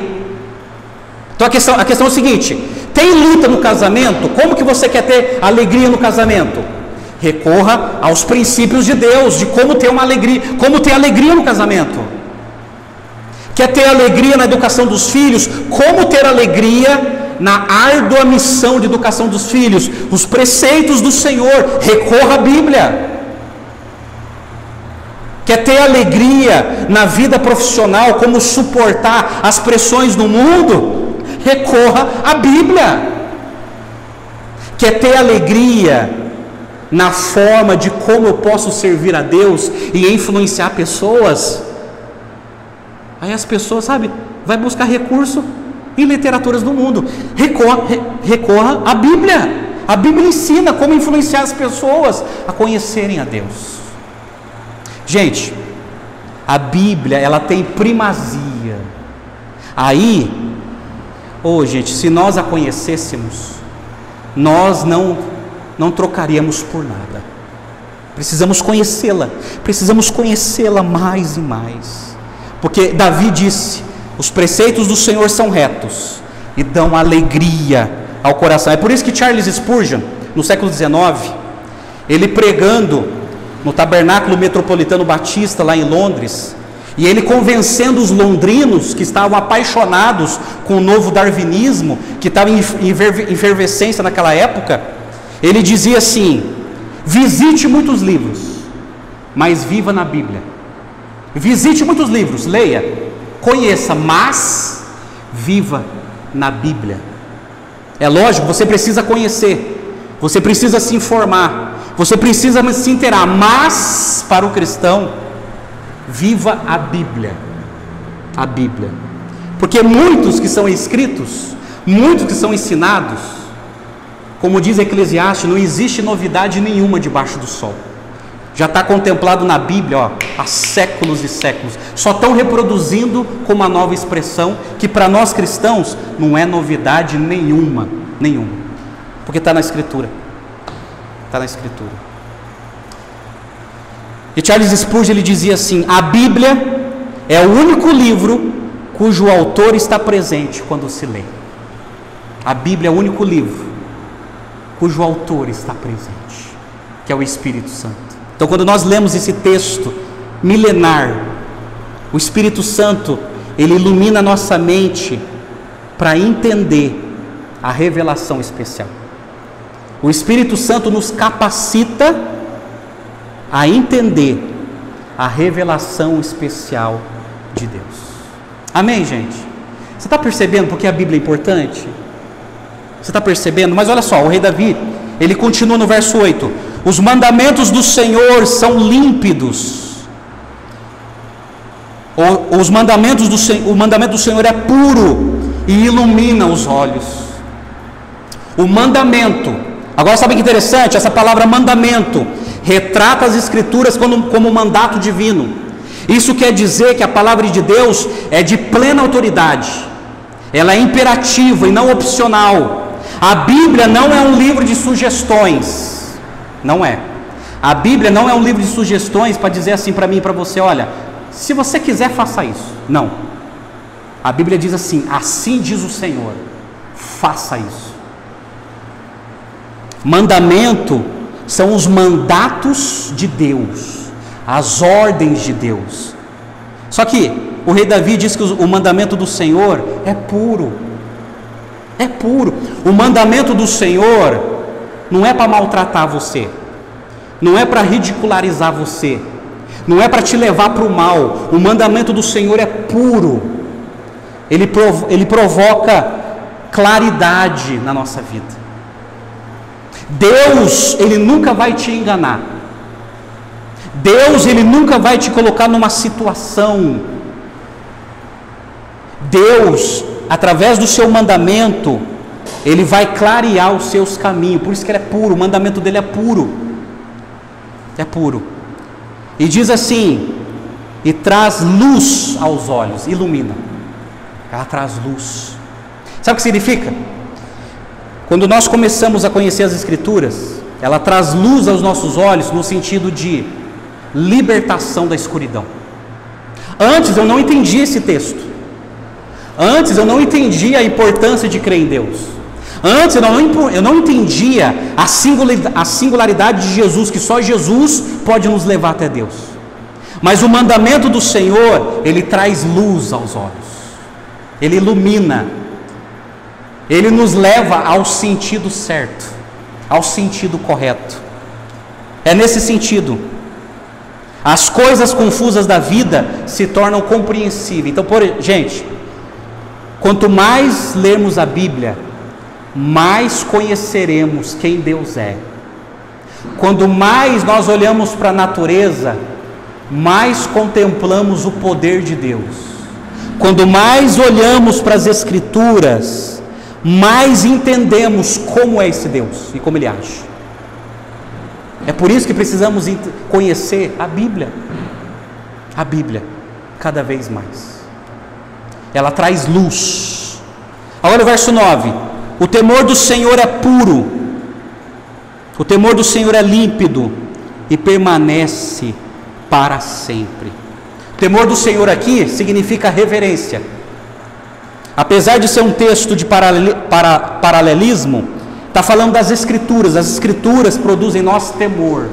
Então a questão é o seguinte: tem luta no casamento? Como que você quer ter alegria no casamento? Recorra aos princípios de Deus, de como ter uma alegria, como ter alegria no casamento. Quer ter alegria na educação dos filhos? Como ter alegria na árdua missão de educação dos filhos? Os preceitos do Senhor, recorra à Bíblia. Quer ter alegria na vida profissional, como suportar as pressões do mundo? Recorra à Bíblia. Quer ter alegria na forma de como eu posso servir a Deus e influenciar pessoas? Aí as pessoas, vai buscar recurso em literaturas do mundo. Recorra à Bíblia. A Bíblia ensina como influenciar as pessoas a conhecerem a Deus. Gente, a Bíblia, ela tem primazia. Aí, gente, se nós a conhecêssemos, nós não trocaríamos por nada. Precisamos conhecê-la mais e mais. Porque Davi disse: os preceitos do Senhor são retos e dão alegria ao coração. É por isso que Charles Spurgeon, no século XIX, ele pregando no Tabernáculo Metropolitano Batista, lá em Londres, e ele convencendo os londrinos que estavam apaixonados com o novo darwinismo, que estava em efervescência naquela época, ele dizia assim: visite muitos livros, mas viva na Bíblia. Visite muitos livros, leia, conheça, mas viva na Bíblia. É lógico, você precisa conhecer, você precisa se informar, você precisa se inteirar, mas para o cristão, viva a Bíblia. A Bíblia. Porque muitos que são escritos, muitos que são ensinados, como diz Eclesiastes, não existe novidade nenhuma debaixo do sol. Já está contemplado na Bíblia há séculos e séculos. Só estão reproduzindo com uma nova expressão que para nós cristãos não é novidade nenhuma. Porque está na Escritura. Está na Escritura. E Charles Spurgeon, ele dizia assim: a Bíblia é o único livro cujo autor está presente quando se lê. A Bíblia é o único livro cujo autor está presente, que é o Espírito Santo. Então, quando nós lemos esse texto milenar, o Espírito Santo, ele ilumina a nossa mente para entender a revelação especial. O Espírito Santo nos capacita a entender a revelação especial de Deus. Amém, gente? Você está percebendo porque a Bíblia é importante? Você está percebendo? Mas olha só, o rei Davi, ele continua no verso 8: os mandamentos do Senhor são límpidos. O mandamento do Senhor é puro e ilumina os olhos. O mandamento, agora sabe que interessante? Essa palavra mandamento retrata as Escrituras como mandato divino. Isso quer dizer que a palavra de Deus é de plena autoridade, ela é imperativa e não opcional. A Bíblia não é um livro de sugestões, não é. A Bíblia não é um livro de sugestões para dizer assim para mim e para você: olha, se você quiser, faça isso. Não. A Bíblia diz assim: assim diz o Senhor, faça isso. Mandamento são os mandatos de Deus, as ordens de Deus. Só que o rei Davi diz que o mandamento do Senhor é puro. É puro. O mandamento do Senhor não é para maltratar você, não é para ridicularizar você, não é para te levar para o mal. O mandamento do Senhor é puro. Ele provoca claridade na nossa vida. Deus, ele nunca vai te enganar. Deus, ele nunca vai te colocar numa situação. Deus, através do seu mandamento, ele vai clarear os seus caminhos. Por isso que ele é puro. O mandamento dele é puro. É puro. E diz assim: e traz luz aos olhos, ilumina. Ela traz luz. Sabe o que significa? Quando nós começamos a conhecer as Escrituras, ela traz luz aos nossos olhos no sentido de libertação da escuridão. Antes eu não entendia esse texto. Antes eu não entendia a importância de crer em Deus. Antes eu não entendia a singularidade de Jesus, que só Jesus pode nos levar até Deus. Mas o mandamento do Senhor, ele traz luz aos olhos. Ele ilumina. Ele nos leva ao sentido certo, ao sentido correto. É nesse sentido. As coisas confusas da vida se tornam compreensíveis. Então, gente, quanto mais lermos a Bíblia, mais conheceremos quem Deus é. Quanto mais nós olhamos para a natureza, mais contemplamos o poder de Deus. Quanto mais olhamos para as Escrituras, mais entendemos como é esse Deus e como Ele age. É por isso que precisamos conhecer a Bíblia. A Bíblia, cada vez mais. Ela traz luz. Olha o verso 9. O temor do Senhor é puro. O temor do Senhor é límpido e permanece para sempre. O temor do Senhor aqui significa reverência. Apesar de ser um texto de paralelismo, está falando das Escrituras. As Escrituras produzem em nós temor,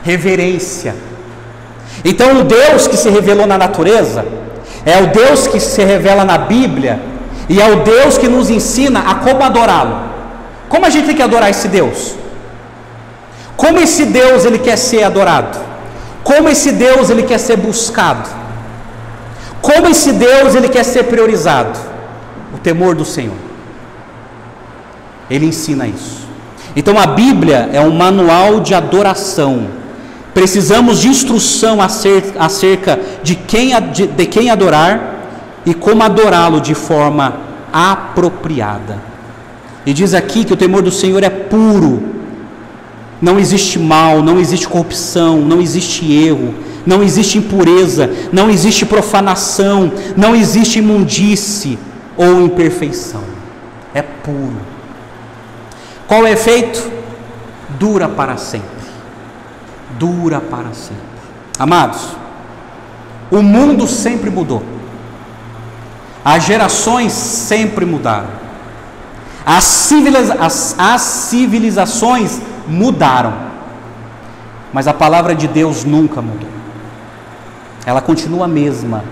reverência. Então o Deus que se revelou na natureza é o Deus que se revela na Bíblia, e é o Deus que nos ensina a como adorá-lo. Como a gente tem que adorar esse Deus? Como esse Deus ele quer ser adorado? Como esse Deus ele quer ser buscado? Como esse Deus ele quer ser priorizado? O temor do Senhor. Ele ensina isso. Então a Bíblia é um manual de adoração. Precisamos de instrução acerca de quem adorar e como adorá-lo de forma apropriada. E diz aqui que o temor do Senhor é puro. Não existe mal, não existe corrupção, não existe erro, não existe impureza, não existe profanação, não existe imundície ou imperfeição. É puro. Qual é o efeito? Dura para sempre. Dura para sempre. Amados, o mundo sempre mudou. As gerações sempre mudaram. As civilizações mudaram, mas a palavra de Deus nunca mudou. Ela continua a mesma.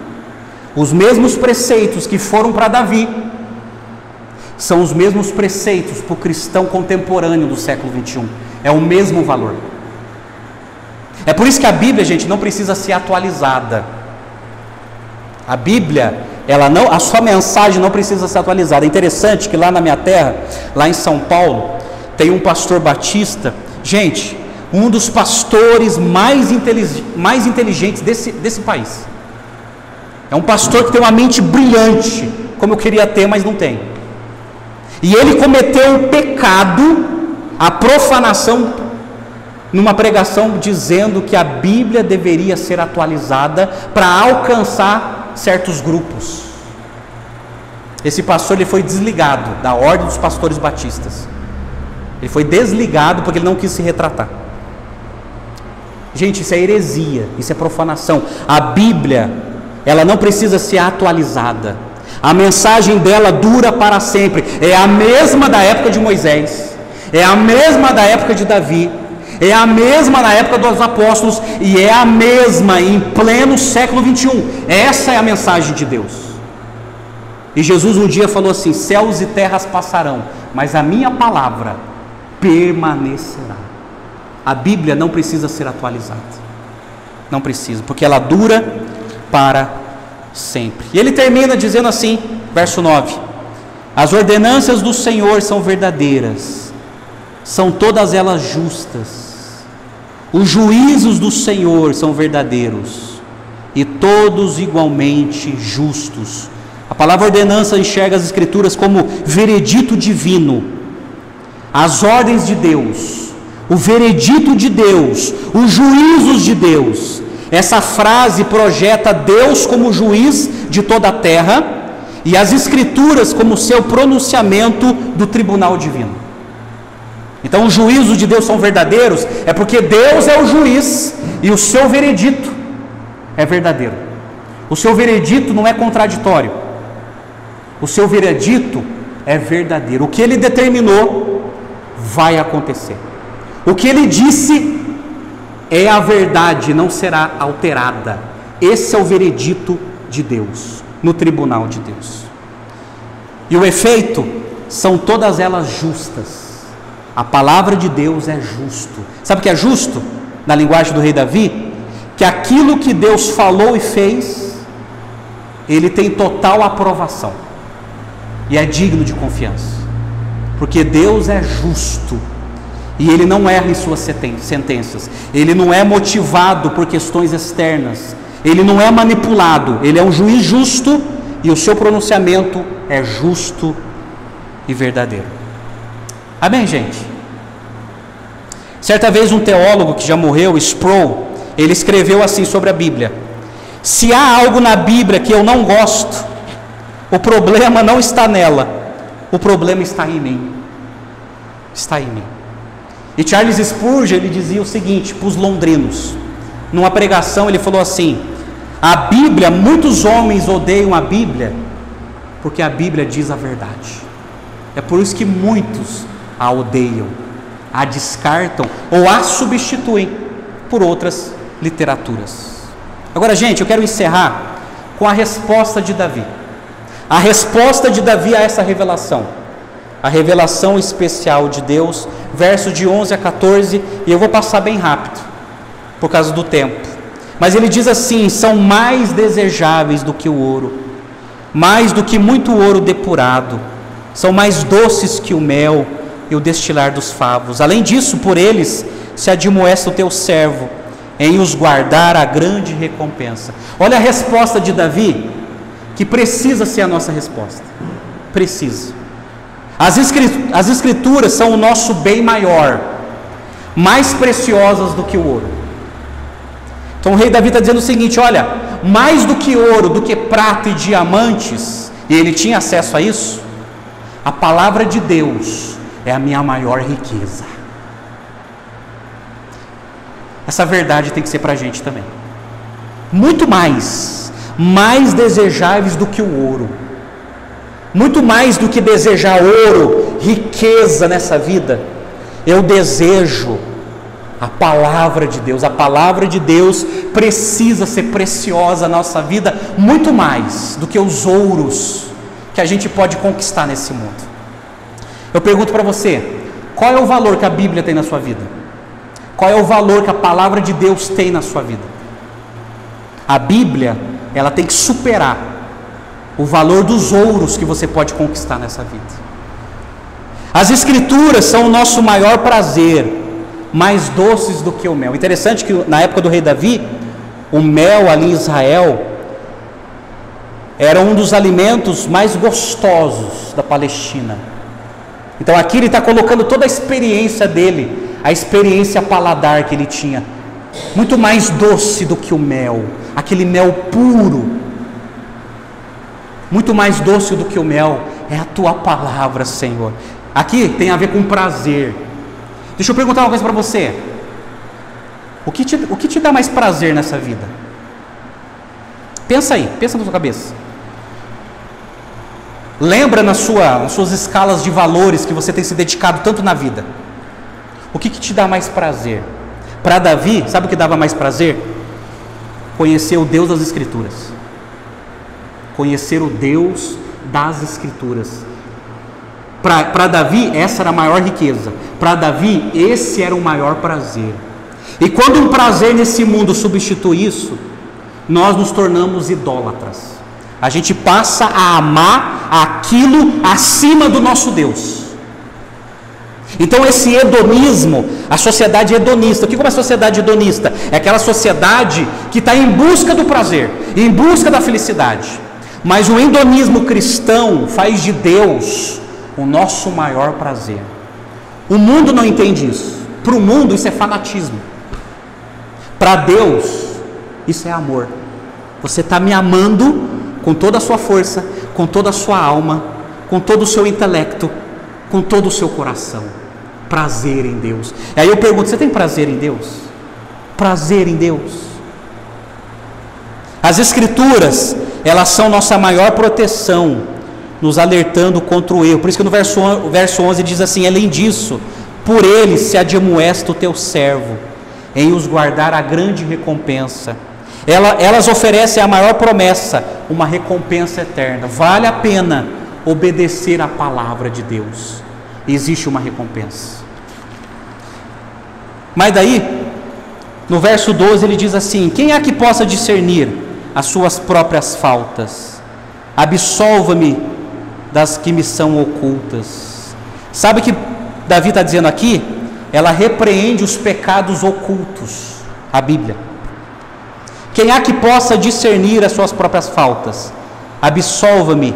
Os mesmos preceitos que foram para Davi são os mesmos preceitos para o cristão contemporâneo do século 21. É o mesmo valor. É por isso que a Bíblia, gente, não precisa ser atualizada. A Bíblia, a sua mensagem não precisa ser atualizada. É interessante que lá na minha terra, lá em São Paulo, tem um pastor batista, gente, um dos pastores mais inteligentes desse país. É um pastor que tem uma mente brilhante, como eu queria ter, mas não tem. E ele cometeu um pecado, a profanação, numa pregação dizendo que a Bíblia deveria ser atualizada para alcançar certos grupos. Esse pastor ele foi desligado da ordem dos pastores batistas. Ele foi desligado porque ele não quis se retratar. Gente, isso é heresia, isso é profanação. A Bíblia, ela não precisa ser atualizada. A mensagem dela dura para sempre. É a mesma da época de Moisés, é a mesma da época de Davi, é a mesma na época dos apóstolos e é a mesma em pleno século 21. Essa é a mensagem de Deus. E Jesus um dia falou assim: céus e terras passarão, mas a minha palavra permanecerá. A Bíblia não precisa ser atualizada. Não precisa, porque ela dura para sempre. E ele termina dizendo assim, verso 9: as ordenanças do Senhor são verdadeiras, são todas elas justas. Os juízos do Senhor são verdadeiros e todos igualmente justos. A palavra ordenança enxerga as Escrituras como veredito divino. As ordens de Deus, o veredito de Deus, os juízos de Deus. Essa frase projeta Deus como juiz de toda a terra e as Escrituras como seu pronunciamento do tribunal divino. Então os juízos de Deus são verdadeiros, é porque Deus é o juiz e o seu veredito é verdadeiro. O seu veredito não é contraditório. O seu veredito é verdadeiro. O que ele determinou vai acontecer. O que ele disse é a verdade, não será alterada. Esse é o veredito de Deus, no tribunal de Deus. E o efeito são todas elas justas. A palavra de Deus é justo. Sabe o que é justo? Na linguagem do rei Davi, que aquilo que Deus falou e fez, ele tem total aprovação e é digno de confiança, porque Deus é justo e ele não erra em suas sentenças. Ele não é motivado por questões externas, ele não é manipulado. Ele é um juiz justo e o seu pronunciamento é justo e verdadeiro. Amém, gente? Certa vez um teólogo que já morreu, Sproul, ele escreveu assim sobre a Bíblia: se há algo na Bíblia que eu não gosto, o problema não está nela, o problema está em mim. Está em mim. E Charles Spurgeon, ele dizia o seguinte para os londrinos, numa pregação ele falou assim: a Bíblia, muitos homens odeiam a Bíblia porque a Bíblia diz a verdade. É por isso que muitos a odeiam, a descartam ou a substituem por outras literaturas. Agora, gente, eu quero encerrar com a resposta de Davi. A resposta de Davi a essa revelação. A revelação especial de Deus, versos de 11 a 14, e eu vou passar bem rápido, por causa do tempo. Mas ele diz assim: são mais desejáveis do que o ouro, mais do que muito ouro depurado, são mais doces que o mel e o destilar dos favos. Além disso, por eles se admoesta o teu servo, em os guardar a grande recompensa. Olha a resposta de Davi, que precisa ser a nossa resposta. Precisa. As Escrituras são o nosso bem maior, mais preciosas do que o ouro. Então o rei Davi está dizendo o seguinte: olha, mais do que ouro, do que prata e diamantes, e ele tinha acesso a isso, a palavra de Deus é a minha maior riqueza. Essa verdade tem que ser para a gente também. Muito mais desejáveis do que o ouro. Muito mais do que desejar ouro, riqueza nessa vida, eu desejo a palavra de Deus. A palavra de Deus precisa ser preciosa na nossa vida, muito mais do que os ouros que a gente pode conquistar nesse mundo. Eu pergunto para você, qual é o valor que a Bíblia tem na sua vida? Qual é o valor que a palavra de Deus tem na sua vida? A Bíblia, ela tem que superar o valor dos ouros que você pode conquistar nessa vida. As Escrituras são o nosso maior prazer, mais doces do que o mel. Interessante que na época do rei Davi, o mel ali em Israel era um dos alimentos mais gostosos da Palestina. Então aqui ele está colocando toda a experiência dele, a experiência paladar que ele tinha, muito mais doce do que o mel, aquele mel puro, muito mais doce do que o mel é a tua palavra, Senhor. Aqui tem a ver com prazer. Deixa eu perguntar uma coisa para você, o que te dá mais prazer nessa vida? Pensa aí, pensa na sua cabeça. Lembra nas suas escalas de valores que você tem se dedicado tanto na vida. O que te dá mais prazer? Para Davi, sabe o que dava mais prazer? Conhecer o Deus das Escrituras. Conhecer o Deus das Escrituras. Para Davi, essa era a maior riqueza. Para Davi, esse era o maior prazer. E quando um prazer nesse mundo substitui isso, nós nos tornamos idólatras. A gente passa a amar aquilo acima do nosso Deus. Então esse hedonismo, a sociedade hedonista, o que é uma sociedade hedonista? É aquela sociedade que está em busca do prazer, em busca da felicidade. Mas o hedonismo cristão faz de Deus o nosso maior prazer. O mundo não entende isso. Para o mundo isso é fanatismo. Para Deus isso é amor. Você está me amando com toda a sua força, com toda a sua alma, com todo o seu intelecto, com todo o seu coração. Prazer em Deus. E aí eu pergunto, você tem prazer em Deus? Prazer em Deus? As Escrituras, elas são nossa maior proteção, nos alertando contra o erro. Por isso que no verso 11 diz assim: além disso, por ele se admoesta o teu servo, em os guardar a grande recompensa. Elas oferecem a maior promessa, uma recompensa eterna. Vale a pena obedecer à palavra de Deus. Existe uma recompensa. Mas daí, no verso 12 ele diz assim: quem é que possa discernir as suas próprias faltas? Absolva-me das que me são ocultas. Sabe o que Davi está dizendo aqui? Ela repreende os pecados ocultos, a Bíblia. Quem há que possa discernir as suas próprias faltas? Absolva-me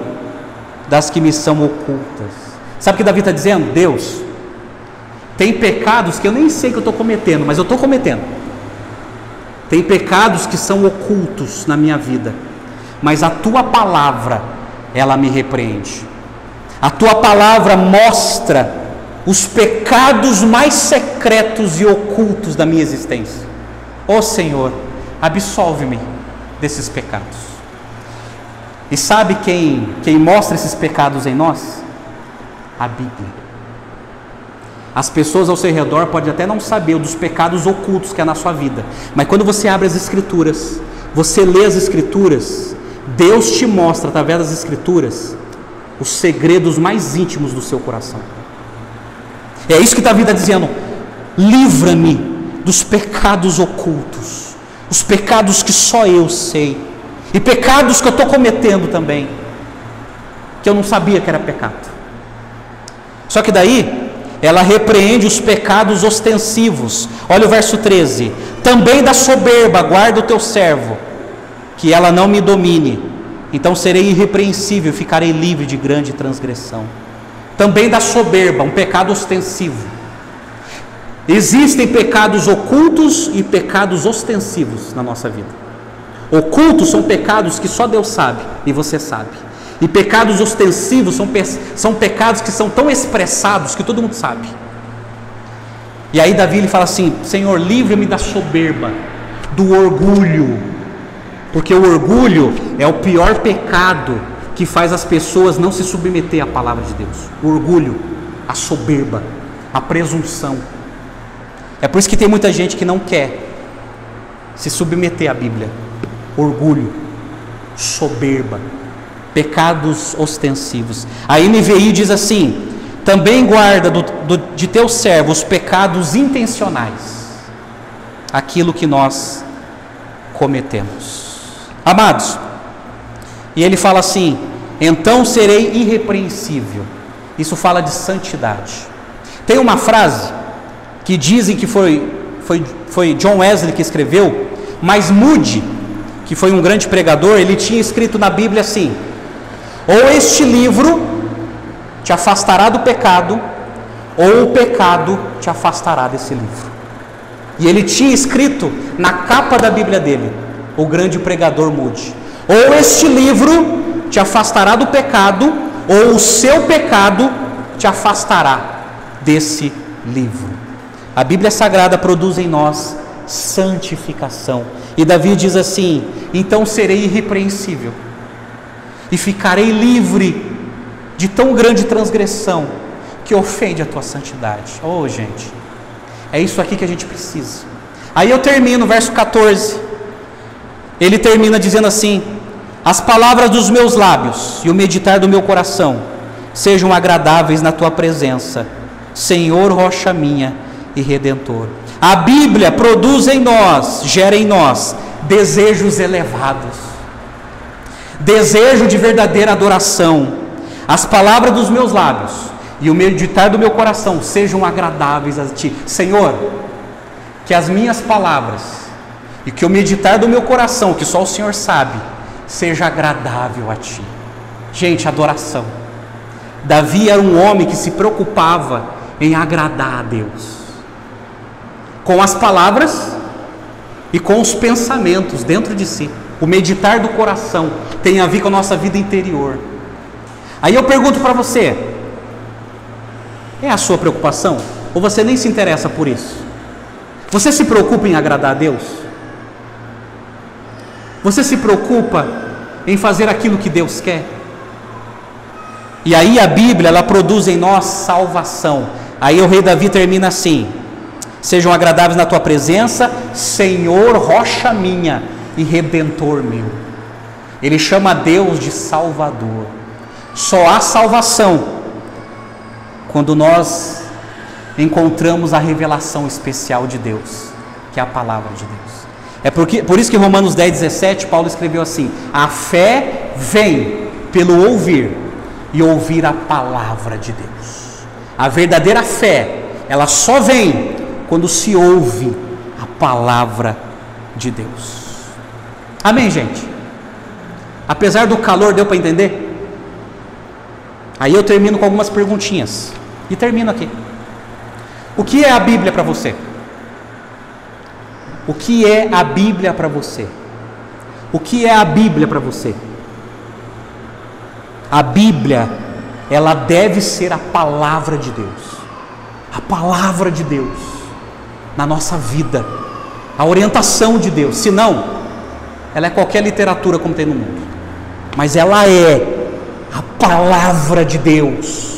das que me são ocultas. Sabe o que Davi está dizendo? Deus, tem pecados que eu nem sei que eu estou cometendo, mas eu estou cometendo. Tem pecados que são ocultos na minha vida, mas a tua palavra, ela me repreende. A tua palavra mostra os pecados mais secretos e ocultos da minha existência. Ó Senhor, absolve-me desses pecados. E sabe quem mostra esses pecados em nós? A Bíblia. As pessoas ao seu redor podem até não saber dos pecados ocultos que há na sua vida, mas quando você abre as Escrituras, você lê as Escrituras, Deus te mostra através das Escrituras os segredos mais íntimos do seu coração. É isso que Davi está dizendo: livra-me dos pecados ocultos, os pecados que só eu sei, e pecados que eu estou cometendo também, que eu não sabia que era pecado. Só que daí ela repreende os pecados ostensivos. Olha o verso 13: também da soberba guarda o teu servo, que ela não me domine, então serei irrepreensível, ficarei livre de grande transgressão. Também da soberba, um pecado ostensivo. Existem pecados ocultos e pecados ostensivos na nossa vida. Ocultos são pecados que só Deus sabe e você sabe. E pecados ostensivos são pecados que são tão expressados que todo mundo sabe. E aí Davi ele fala assim: Senhor, livra-me da soberba, do orgulho, porque o orgulho é o pior pecado que faz as pessoas não se submeter à palavra de Deus. O orgulho. a soberba, a presunção. É por isso que tem muita gente que não quer se submeter à Bíblia. Orgulho, soberba, pecados ostensivos. A NVI diz assim: também guarda de teu servo os pecados intencionais, aquilo que nós cometemos. Amados, e ele fala assim: então serei irrepreensível. Isso fala de santidade. Tem uma frase que dizem que foi John Wesley que escreveu, mas Moody, que foi um grande pregador, ele tinha escrito na Bíblia assim: ou este livro te afastará do pecado, ou o pecado te afastará desse livro. E ele tinha escrito na capa da Bíblia dele, o grande pregador Moody: ou este livro te afastará do pecado, ou o seu pecado te afastará desse livro. A Bíblia Sagrada produz em nós santificação. E Davi diz assim: então serei irrepreensível e ficarei livre de tão grande transgressão que ofende a tua santidade. Oh, gente, é isso aqui que a gente precisa. Aí eu termino, verso 14. Ele termina dizendo assim: as palavras dos meus lábios e o meditar do meu coração sejam agradáveis na tua presença, Senhor, rocha minha e redentor. A Bíblia produz em nós, gera em nós desejos elevados, desejo de verdadeira adoração. As palavras dos meus lábios e o meditar do meu coração sejam agradáveis a ti. Senhor, que as minhas palavras e que o meditar do meu coração, que só o Senhor sabe, seja agradável a ti. Gente, adoração. Davi era um homem que se preocupava em agradar a Deus, com as palavras e com os pensamentos dentro de si. O meditar do coração tem a ver com a nossa vida interior. Aí eu pergunto para você: é a sua preocupação? Ou você nem se interessa por isso? Você se preocupa em agradar a Deus? Você se preocupa em fazer aquilo que Deus quer? E aí a Bíblia, ela produz em nós salvação. Aí o rei Davi termina assim: sejam agradáveis na tua presença, Senhor, rocha minha e redentor meu. Ele chama Deus de Salvador. Só há salvação quando nós encontramos a revelação especial de Deus, que é a palavra de Deus. É por isso que Romanos 10:17, Paulo escreveu assim: a fé vem pelo ouvir, e ouvir a palavra de Deus. A verdadeira fé, ela só vem quando se ouve a palavra de Deus. Amém, gente? Apesar do calor, deu para entender? Aí eu termino com algumas perguntinhas. E termino aqui. O que é a Bíblia para você? O que é a Bíblia para você? O que é a Bíblia para você? A Bíblia, ela deve ser a palavra de Deus. A palavra de Deus na nossa vida. A orientação de Deus. Se não, ela é qualquer literatura como tem no mundo. Mas ela é a palavra de Deus.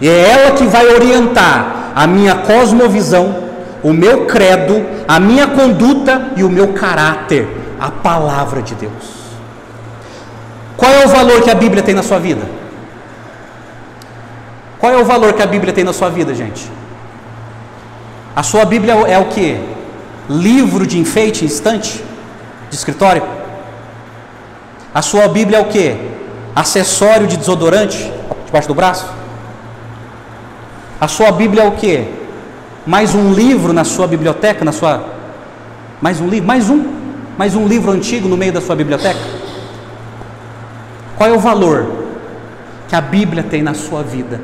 E é ela que vai orientar a minha cosmovisão, o meu credo, a minha conduta e o meu caráter. A palavra de Deus. Qual é o valor que a Bíblia tem na sua vida? Qual é o valor que a Bíblia tem na sua vida, gente? A sua Bíblia é o quê? Livro de enfeite, estante, de escritório? A sua Bíblia é o quê? Acessório de desodorante, debaixo do braço? A sua Bíblia é o quê? Mais um livro na sua biblioteca, mais um livro, mais um livro antigo no meio da sua biblioteca? Qual é o valor que a Bíblia tem na sua vida?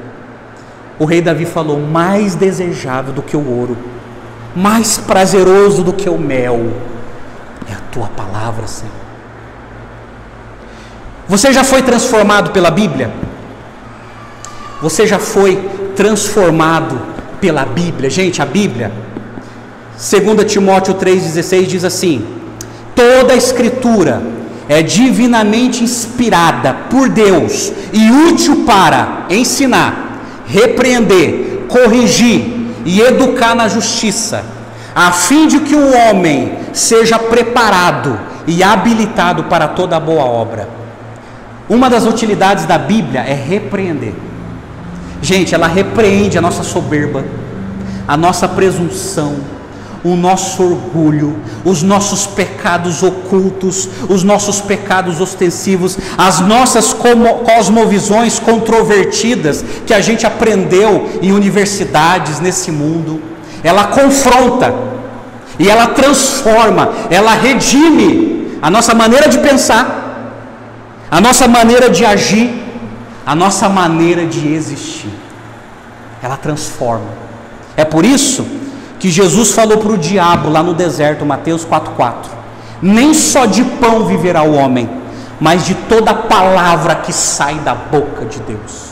O rei Davi falou: mais desejável do que o ouro, mais prazeroso do que o mel, é a tua palavra, Senhor. Você já foi transformado pela Bíblia? Você já foi transformado pela Bíblia? Gente, a Bíblia, 2 Timóteo 3,16 diz assim: toda a Escritura é divinamente inspirada por Deus e útil para ensinar, repreender, corrigir e educar na justiça, a fim de que o homem seja preparado e habilitado para toda boa obra. Uma das utilidades da Bíblia é repreender. Gente, ela repreende a nossa soberba, a nossa presunção, o nosso orgulho, os nossos pecados ocultos, os nossos pecados ostensivos, as nossas cosmovisões controvertidas que a gente aprendeu em universidades nesse mundo. Ela confronta e ela transforma, ela redime a nossa maneira de pensar, a nossa maneira de agir, a nossa maneira de existir. Ela transforma. É por isso que Jesus falou para o diabo lá no deserto, Mateus 4,4: nem só de pão viverá o homem, mas de toda palavra que sai da boca de Deus.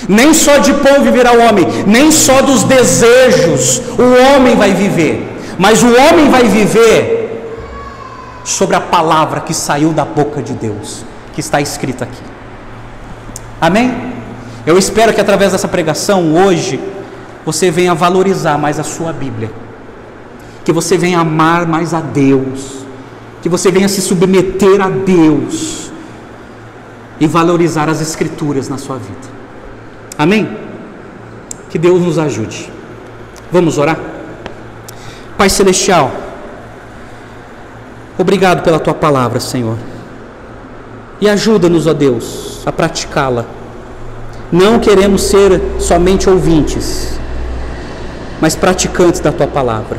Nem só de pão viverá o homem, nem só dos desejos o homem vai viver, mas o homem vai viver sobre a palavra que saiu da boca de Deus, que está escrita aqui. Amém? Eu espero que através dessa pregação hoje você venha valorizar mais a sua Bíblia, que você venha amar mais a Deus, que você venha se submeter a Deus e valorizar as Escrituras na sua vida. Amém? Que Deus nos ajude. Vamos orar? Pai Celestial, obrigado pela Tua palavra, Senhor, e ajuda-nos, ó Deus, a praticá-la. Não queremos ser somente ouvintes, mas praticantes da Tua palavra.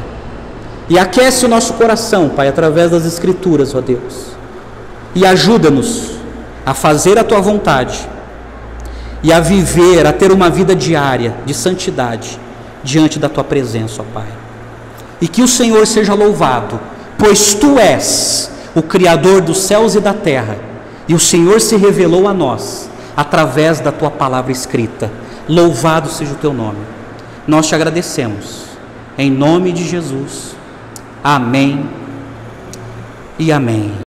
E aquece o nosso coração, Pai, através das Escrituras, ó Deus. E ajuda-nos a fazer a Tua vontade e a viver, a ter uma vida diária de santidade diante da Tua presença, ó Pai. E que o Senhor seja louvado, pois Tu és o Criador dos céus e da terra, e o Senhor se revelou a nós através da Tua palavra escrita. Louvado seja o Teu nome. Nós te agradecemos, em nome de Jesus. Amém e amém.